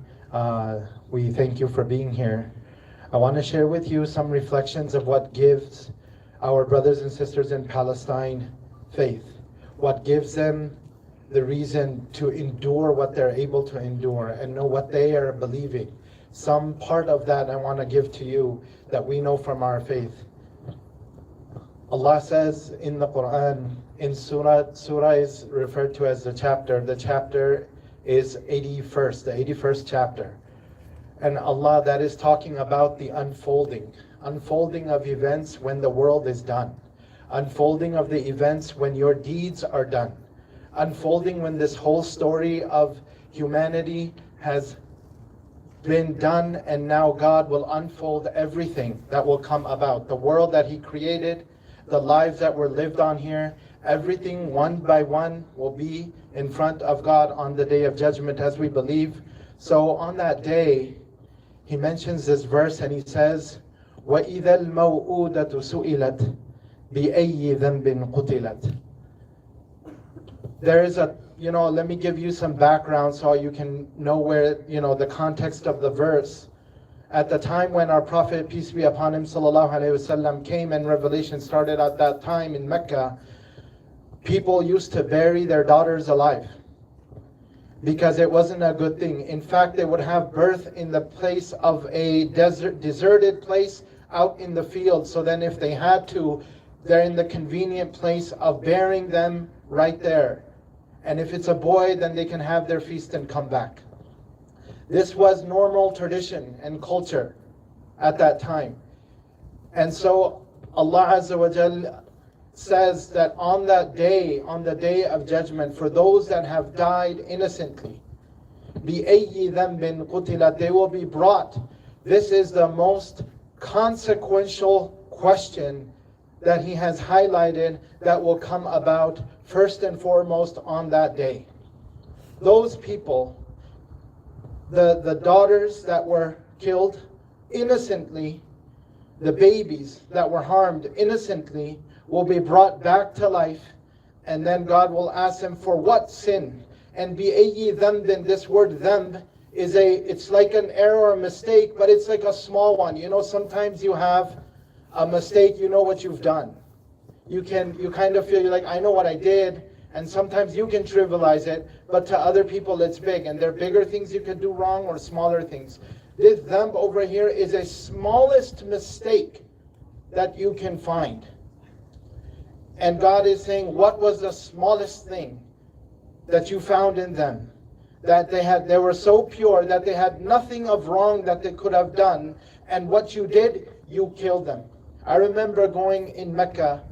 We thank you for being here. I want to share with you some reflections of what gives our brothers and sisters in Palestine faith, what gives them the reason to endure what they're able to endure and know what they are believing. Some part of that I want to give to you that we know from our faith. Allah says in the Quran, in surah is referred to as the chapter is the 81st chapter. And Allah, that is talking about the unfolding of events when the world is done, unfolding of the events when your deeds are done, unfolding when this whole story of humanity has been done, and now God will unfold everything that will come about. The world that He created, the lives that were lived on here, everything one by one will be in front of God on the day of judgment, as we believe. So on that day, He mentions this verse and He says, وَإِذَا الْمَوْءُودَةُ سُئِلَتْ بِأَيِّ ذَنْبٍ قُتِلَتْ. There is a, let me give you some background so you can know where, the context of the verse. At the time when our Prophet, peace be upon him, sallallahu alaihi wasallam, came and revelation started at that time in Mecca, people used to bury their daughters alive because it wasn't a good thing. In fact, they would have birth in the place of a deserted place out in the field. So then if they had to, they're in the convenient place of burying them right there. And if it's a boy, then they can have their feast and come back. This was normal tradition and culture at that time. And so Allah Azza wa Jal says that on that day, on the day of judgment, for those that have died innocently, بِأَيِّ ذَنْبٍ قُتِلَتْ, they will be brought. This is the most consequential question that He has highlighted that will come about first and foremost on that day. Those people, the daughters that were killed innocently, the babies that were harmed innocently, will be brought back to life, and then God will ask them for what sin. And بِأَيِّ ذَنْبٍ, this word dhanb is it's like an error or a mistake, but it's like a small one. Sometimes you have a mistake, you know what you've done. You kind of feel like, I know what I did, and sometimes you can trivialize it, but to other people it's big, and there are bigger things you could do wrong or smaller things. This dhanb over here is a smallest mistake that you can find. And God is saying, what was the smallest thing that you found in them? That they were so pure that they had nothing of wrong that they could have done, and what you did, you killed them. I remember going in Mecca,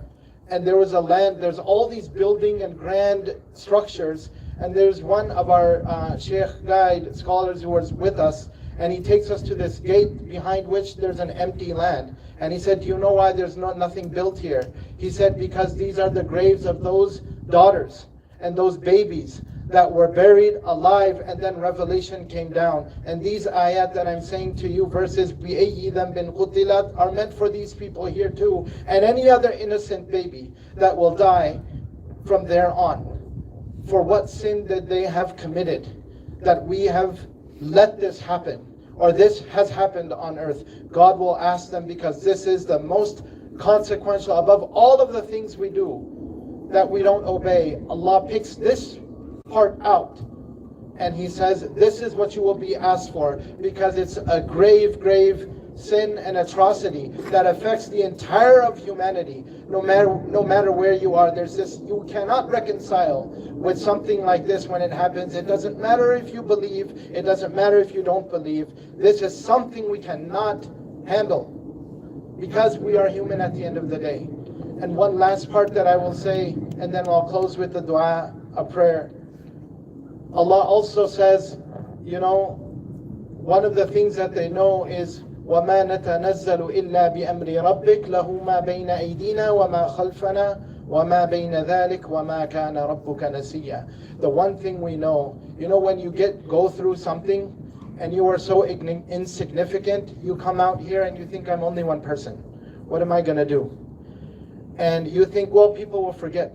and there was a land, there's all these building and grand structures, and there's one of our sheikh guide scholars who was with us, and he takes us to this gate behind which there's an empty land. And he said, do you know why there's nothing built here? He said, because these are the graves of those daughters and those babies that were buried alive, and then revelation came down. And these ayat that I'm saying to you, verses بِأَيِّ ذَنْبٍ قُتِلَتْ, are meant for these people here too, and any other innocent baby that will die from there on. For what sin did they have committed that we have let this happen, or this has happened on earth? God will ask them, because this is the most consequential above all of the things we do that we don't obey. Allah picks this part out, and He says, this is what you will be asked for, because it's a grave sin and atrocity that affects the entire of humanity. No matter where you are, there's this, you cannot reconcile with something like this when it happens. It doesn't matter if you believe, it doesn't matter if you don't believe. This is something we cannot handle, because we are human at the end of the day. And one last part that I will say, and then I'll close with the dua, a prayer. Allah also says, one of the things that they know is, وَمَا نَتَنَزَّلُ إِلَّا بِأَمْرِ رَبِّكَ لَهُ مَا بَيْنَ أَيْدِينَا وَمَا خَلْفَنَا وَمَا بَيْنَ ذَلِكَ وَمَا كَانَ رَبُّكَ نَسِيًّا. The one thing we know, when you go through something and you are so insignificant, you come out here and you think, I'm only one person. What am I going to do? And you think, well, people will forget.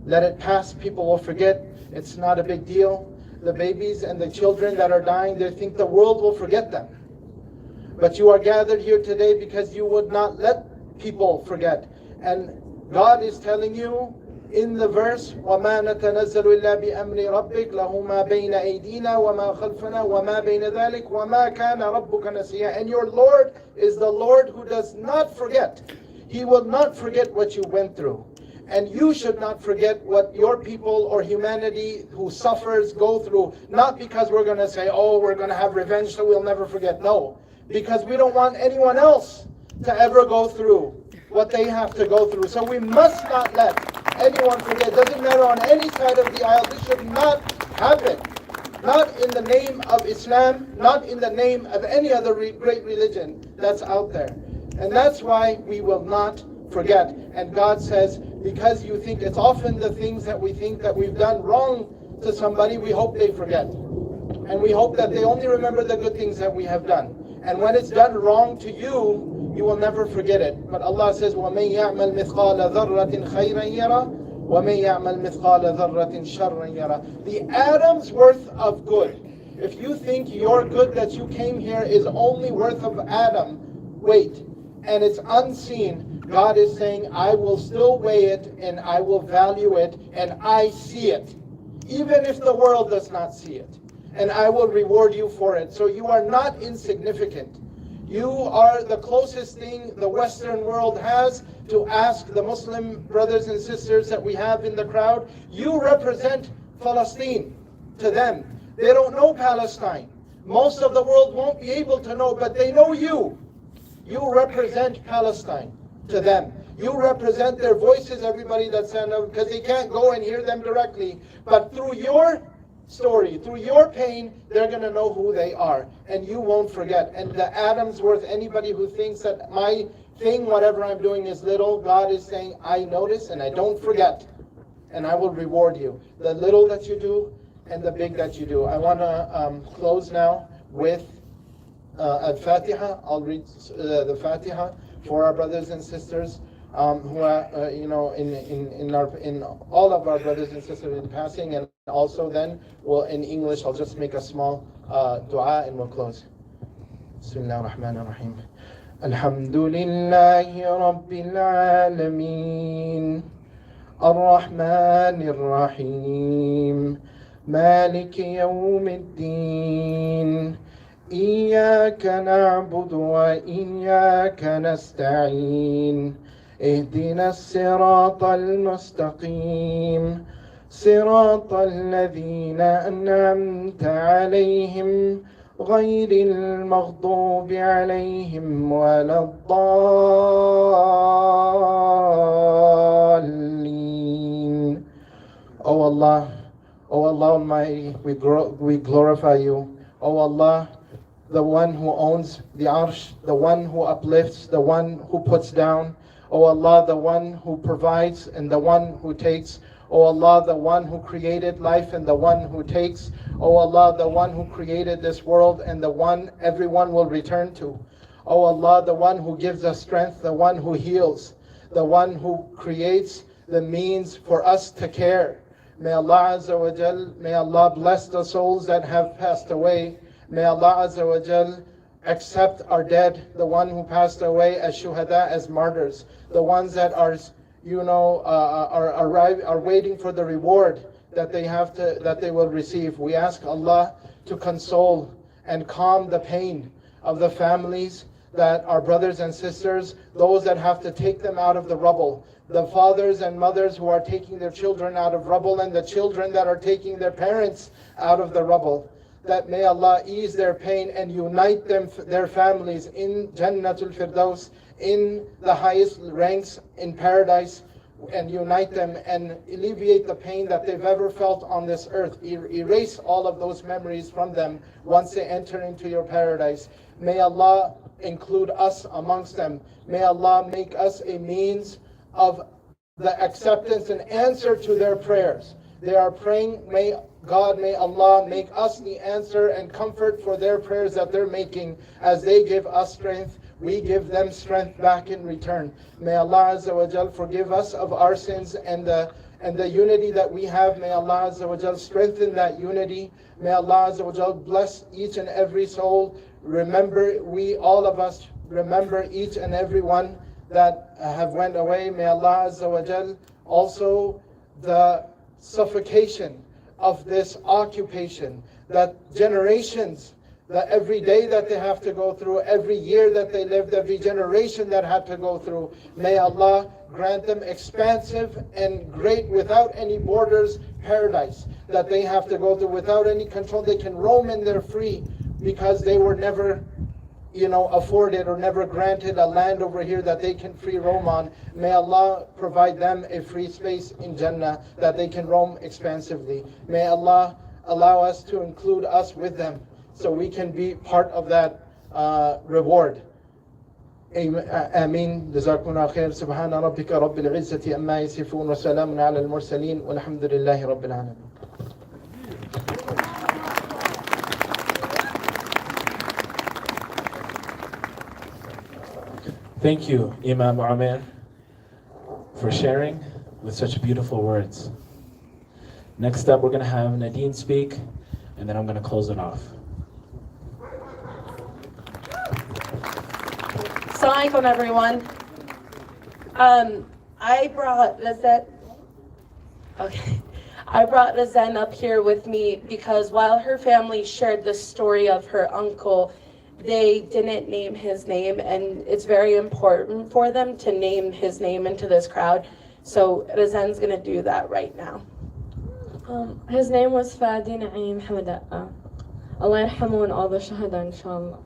Let it pass, people will forget. It's not a big deal. The babies and the children that are dying, they think the world will forget them. But you are gathered here today because you would not let people forget. And God is telling you in the verse, وَمَا نَتَنَزَّلُ إِلَّا بِأَمْرِ رَبِّكَ لَهُ مَا بَيْنَ أَيْدِينَا وَمَا خَلْفَنَا وَمَا بَيْنَ ذَلِكَ وَمَا كَانَ رَبُّكَ نَسِيًّا. And your Lord is the Lord who does not forget. He will not forget what you went through. And you should not forget what your people or humanity who suffers go through. Not because we're going to say, oh, we're going to have revenge so we'll never forget. No, because we don't want anyone else to ever go through what they have to go through. So we must not let anyone forget. It doesn't matter on any side of the aisle. This should not happen. Not in the name of Islam, not in the name of any other great religion that's out there. And that's why we will not forget. And God says, because you think it's often the things that we think that we've done wrong to somebody, we hope they forget. And we hope that they only remember the good things that we have done. And when it's done wrong to you, you will never forget it. But Allah says, وَمَن يَعْمَلْ مِثْقَالَ ذَرَّةٍ خَيْرًا يَرَى وَمَن يَعْمَلْ مِثْقَالَ ذَرَّةٍ شَرًّا يَرَى. The atom's worth of good. If you think your good that you came here is only worth of atom weight, and it's unseen, God is saying, I will still weigh it, and I will value it, and I see it, even if the world does not see it. And I will reward you for it. So you are not insignificant. You are the closest thing the Western world has to ask the Muslim brothers and sisters that we have in the crowd. You represent Palestine to them. They don't know Palestine. Most of the world won't be able to know, but they know you. You represent Palestine to them. You represent their voices, everybody that's stand up, because they can't go and hear them directly. But through your story, through your pain, they're going to know who they are. And you won't forget. And the atom's worth, anybody who thinks that my thing, whatever I'm doing is little, God is saying, I notice and I don't forget. And I will reward you. The little that you do and the big that you do. I want to close now with Al-Fatiha. I'll read the Fatiha for our brothers and sisters who are, in all of our brothers and sisters in passing, and also then, well, in English, I'll just make a small dua and we'll close. Bismillah ar-Rahman ar-Rahim. Alhamdulillahi Rabbil Alameen. Ar-Rahman ar-Rahim. مالك يوم الدين إياك نعبد وإياك نستعين اهدنا الصراط المستقيم صراط الذين أنعمت عليهم غير المغضوب عليهم ولا الضالين. O Allah, O Allah Almighty, we glorify you. O Allah, the one who owns the arsh, the one who uplifts, the one who puts down. O Allah, the one who provides and the one who takes. O Allah, the one who created life and the one who takes. O Allah, the one who created this world and the one everyone will return to. O Allah, the one who gives us strength, the one who heals, the one who creates the means for us to care. May Allah Azza wa Jal, may Allah bless the souls that have passed away. May Allah Azza wa Jal accept our dead, the one who passed away as shuhada, as martyrs, the ones that are, are waiting for the reward that they will receive. We ask Allah to console and calm the pain of the families that are brothers and sisters, those that have to take them out of the rubble, the fathers and mothers who are taking their children out of rubble, and the children that are taking their parents out of the rubble. That may Allah ease their pain and unite them, their families, in Jannatul Firdaus, in the highest ranks in paradise, and unite them and alleviate the pain that they've ever felt on this earth. Erase all of those memories from them once they enter into your paradise. May Allah include us amongst them. May Allah make us a means of the acceptance and answer to their prayers. They are praying, may Allah make us the answer and comfort for their prayers that they're making. As they give us strength, we give them strength back in return. May Allah Azza wa Jal forgive us of our sins and the unity that we have. May Allah Azza wa Jal strengthen that unity. May Allah Azza wa Jal bless each and every soul. Remember, all of us remember each and every one that have went away. May Allah Azza wa Jal also the suffocation of this occupation, that generations that every day that they have to go through, every year that they lived, every generation that had to go through. May Allah grant them expansive and great, without any borders, paradise that they have to go through without any control. They can roam in there free because they were never, afforded or never granted a land over here that they can free roam on. May Allah provide them a free space in Jannah that they can roam expansively. May Allah allow us to include us with them so we can be part of that reward. آمين. جزاكم الله خير. سبحان ربك رب العزة أما يصفون وسلام على المرسلين والحمد لله رب العالمين. Thank you, Imam Amir, for sharing with such beautiful words. Next up, we're going to have Nadine speak, and then I'm going to close it off. Assalamu alaikum, everyone. I brought Razen up here with me because while her family shared the story of her uncle, they didn't name his name, and it's very important for them to name his name into this crowd. So Razen's going to do that right now. His name was Fadi Naeem Hamada'a. Allah yarhamu and all the shahada, inshallah.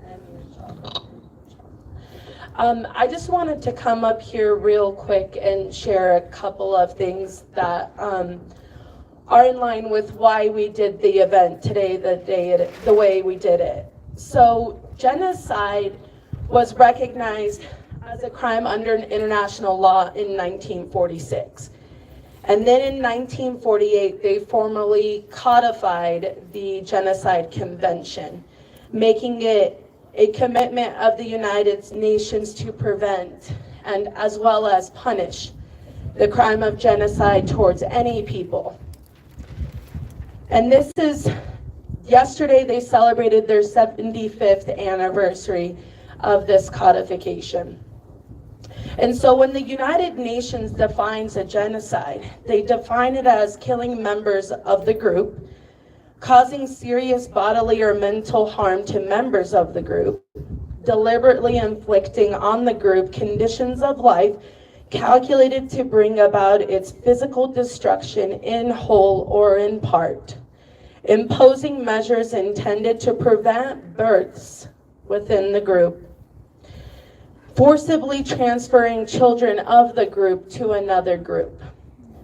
I just wanted to come up here real quick and share a couple of things that are in line with why we did the event today, the way we did it. So genocide was recognized as a crime under international law in 1946. And then in 1948, they formally codified the Genocide Convention, making it a commitment of the United Nations to prevent and as well as punish the crime of genocide towards any people. And this is, yesterday they celebrated their 75th anniversary of this codification. And so when the United Nations defines a genocide, they define it as killing members of the group, causing serious bodily or mental harm to members of the group, deliberately inflicting on the group conditions of life calculated to bring about its physical destruction in whole or in part, imposing measures intended to prevent births within the group, forcibly transferring children of the group to another group.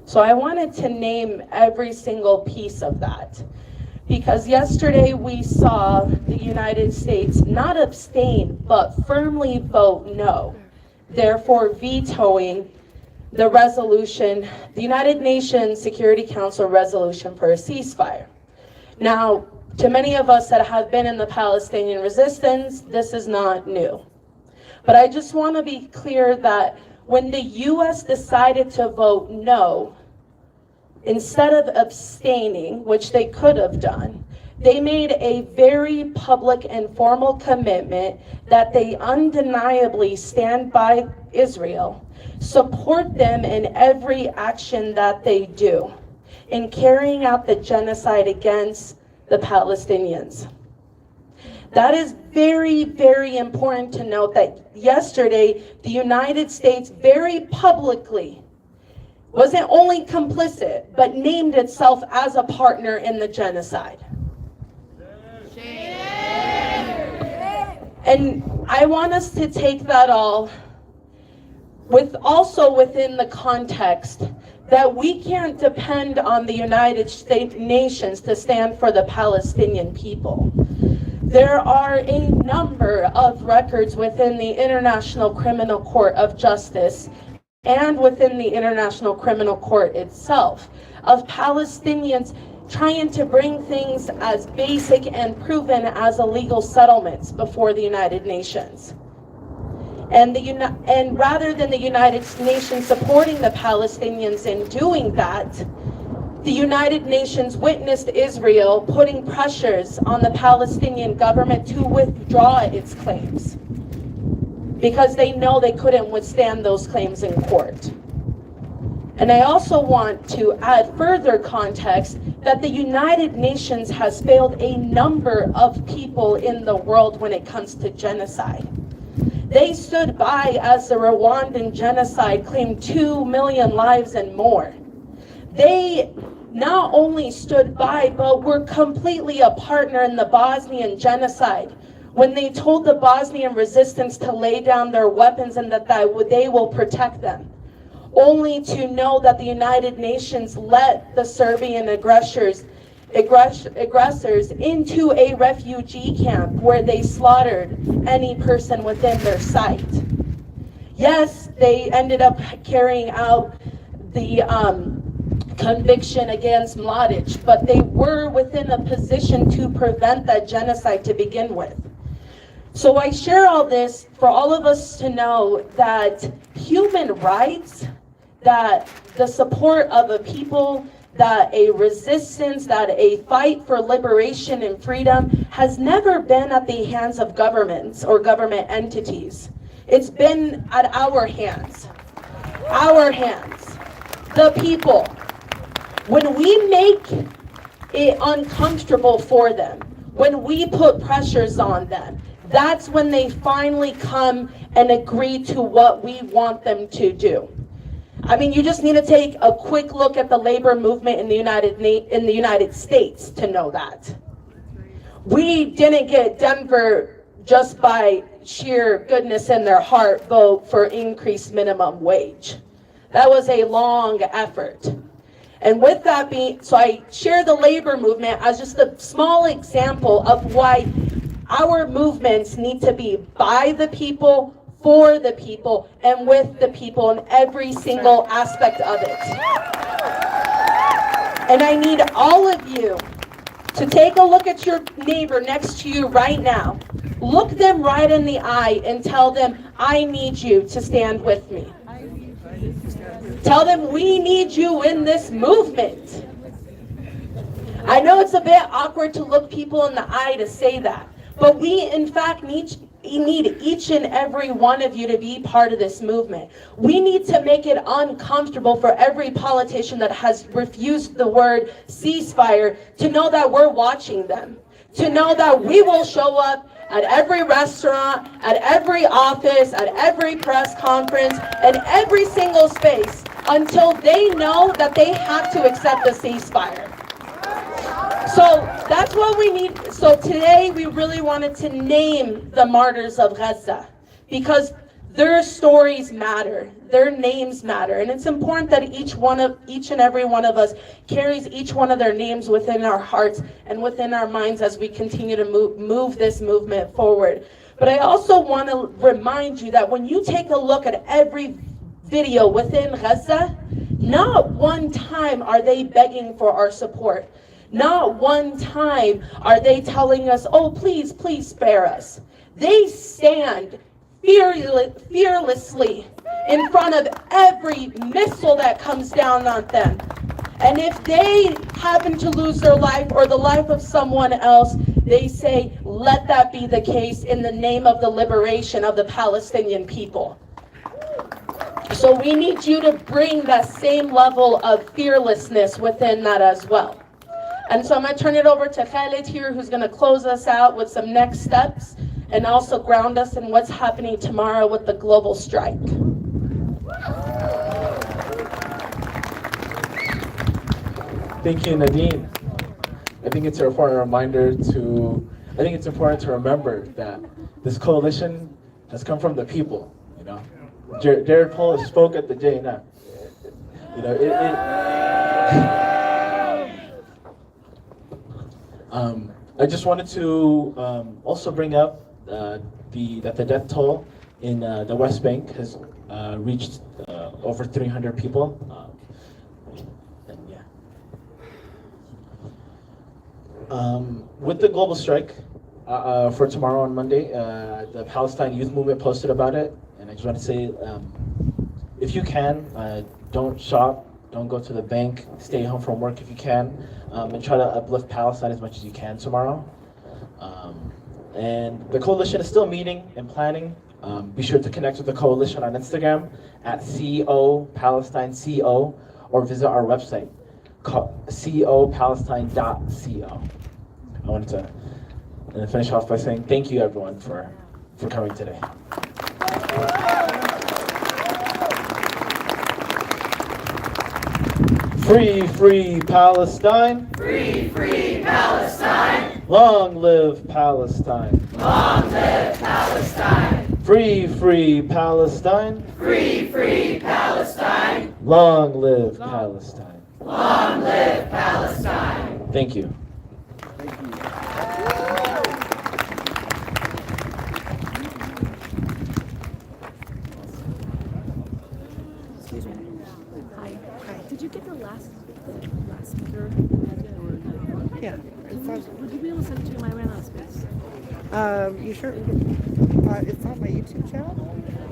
So I wanted to name every single piece of that, because yesterday we saw the United States not abstain, but firmly vote no, therefore vetoing the resolution, the United Nations Security Council resolution for a ceasefire. Now, to many of us that have been in the Palestinian resistance, this is not new. But I just want to be clear that when the US decided to vote no, instead of abstaining, which they could have done, they made a very public and formal commitment that they undeniably stand by Israel, support them in every action that they do in carrying out the genocide against the Palestinians. That is very, very important to note that yesterday the United States very publicly wasn't only complicit, but named itself as a partner in the genocide. And I want us to take that all also within the context that we can't depend on the United States nations to stand for the Palestinian people. There are a number of records within the International Criminal Court of Justice and within the International Criminal Court itself of Palestinians trying to bring things as basic and proven as illegal settlements before the United Nations. And rather than the United Nations supporting the Palestinians in doing that, the United Nations witnessed Israel putting pressures on the Palestinian government to withdraw its claims, because they know they couldn't withstand those claims in court. And I also want to add further context that the United Nations has failed a number of people in the world when it comes to genocide. They stood by as the Rwandan genocide claimed 2 million lives and more. They not only stood by, but were completely a partner in the Bosnian genocide when they told the Bosnian resistance to lay down their weapons and that they will protect them, only to know that the United Nations let the Serbian aggressors into a refugee camp where they slaughtered any person within their sight. Yes, they ended up carrying out the conviction against Mladic, but they were within a position to prevent that genocide to begin with. So I share all this for all of us to know that human rights, that the support of a people, that a resistance, that a fight for liberation and freedom has never been at the hands of governments or government entities. It's been at our hands, the people. When we make it uncomfortable for them, when we put pressures on them, that's when they finally come and agree to what we want them to do. I mean, you just need to take a quick look at the labor movement in the United States to know that. We didn't get Denver just by sheer goodness in their heart vote for increased minimum wage. That was a long effort. And with that being, so I share the labor movement as just a small example of why our movements need to be by the people, for the people, and with the people in every single aspect of it. And I need all of you to take a look at your neighbor next to you right now. Look them right in the eye and tell them, I need you to stand with me. Tell them we need you in this movement. I know it's a bit awkward to look people in the eye to say that, but we in fact need each and every one of you to be part of this movement. We need to make it uncomfortable for every politician that has refused the word ceasefire to know that we're watching them, to know that we will show up at every restaurant, at every office, at every press conference, and every single space until they know that they have to accept the ceasefire. So that's what we need. So today we really wanted to name the martyrs of Gaza because their stories matter, their names matter, and it's important that each and every one of us carries each one of their names within our hearts and within our minds as we continue to move this movement forward. But I also want to remind you that when you take a look at every video within Gaza, not one time are they begging for our support. Not one time are they telling us, oh, please, please spare us. They stand fearlessly in front of every missile that comes down on them. And if they happen to lose their life or the life of someone else, they say, let that be the case in the name of the liberation of the Palestinian people. So we need you to bring that same level of fearlessness within that as well. And so I'm going to turn it over to Khalid here, who's going to close us out with some next steps and also ground us in what's happening tomorrow with the global strike. Thank you, Nadine. I think it's an important reminder it's important to remember that this coalition has come from the people, you know. Jared Pohl spoke at the JNF. You know, I just wanted to also bring up that the death toll in the West Bank has reached over 300 people. With the global strike for tomorrow on Monday, the Palestine Youth Movement posted about it, and I just want to say, if you can, don't shop, don't go to the bank, stay home from work if you can, and try to uplift Palestine as much as you can tomorrow. And the coalition is still meeting and planning Be sure to connect with the coalition on Instagram at CO Palestine CO, or visit our website, copalestine.co. I wanted to finish off by saying thank you, everyone, for coming today. Free, free Palestine. Free, free Palestine. Long live Palestine. Long live Palestine. Free, free Palestine. Free, free Palestine. Long live Palestine. Long live Palestine. Thank you. Excuse me. Hi. Did you get the last speaker? Yeah. Would you be able to send it to me? I ran out of space. You sure? It's on my YouTube channel.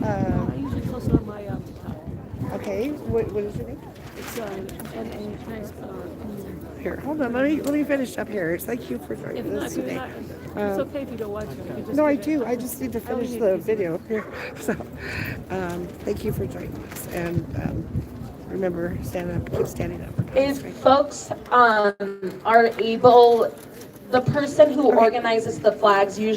I usually post it on my TikTok. Okay. What is your name? It's Here, hold on. Let me finish up here. Thank you for joining us today. It's okay if you don't watch it. You can just No, I do. I just need to finish the video here. So, thank you for joining us, and remember, stand up. Keep standing up. If folks are able, the person who organizes the flags usually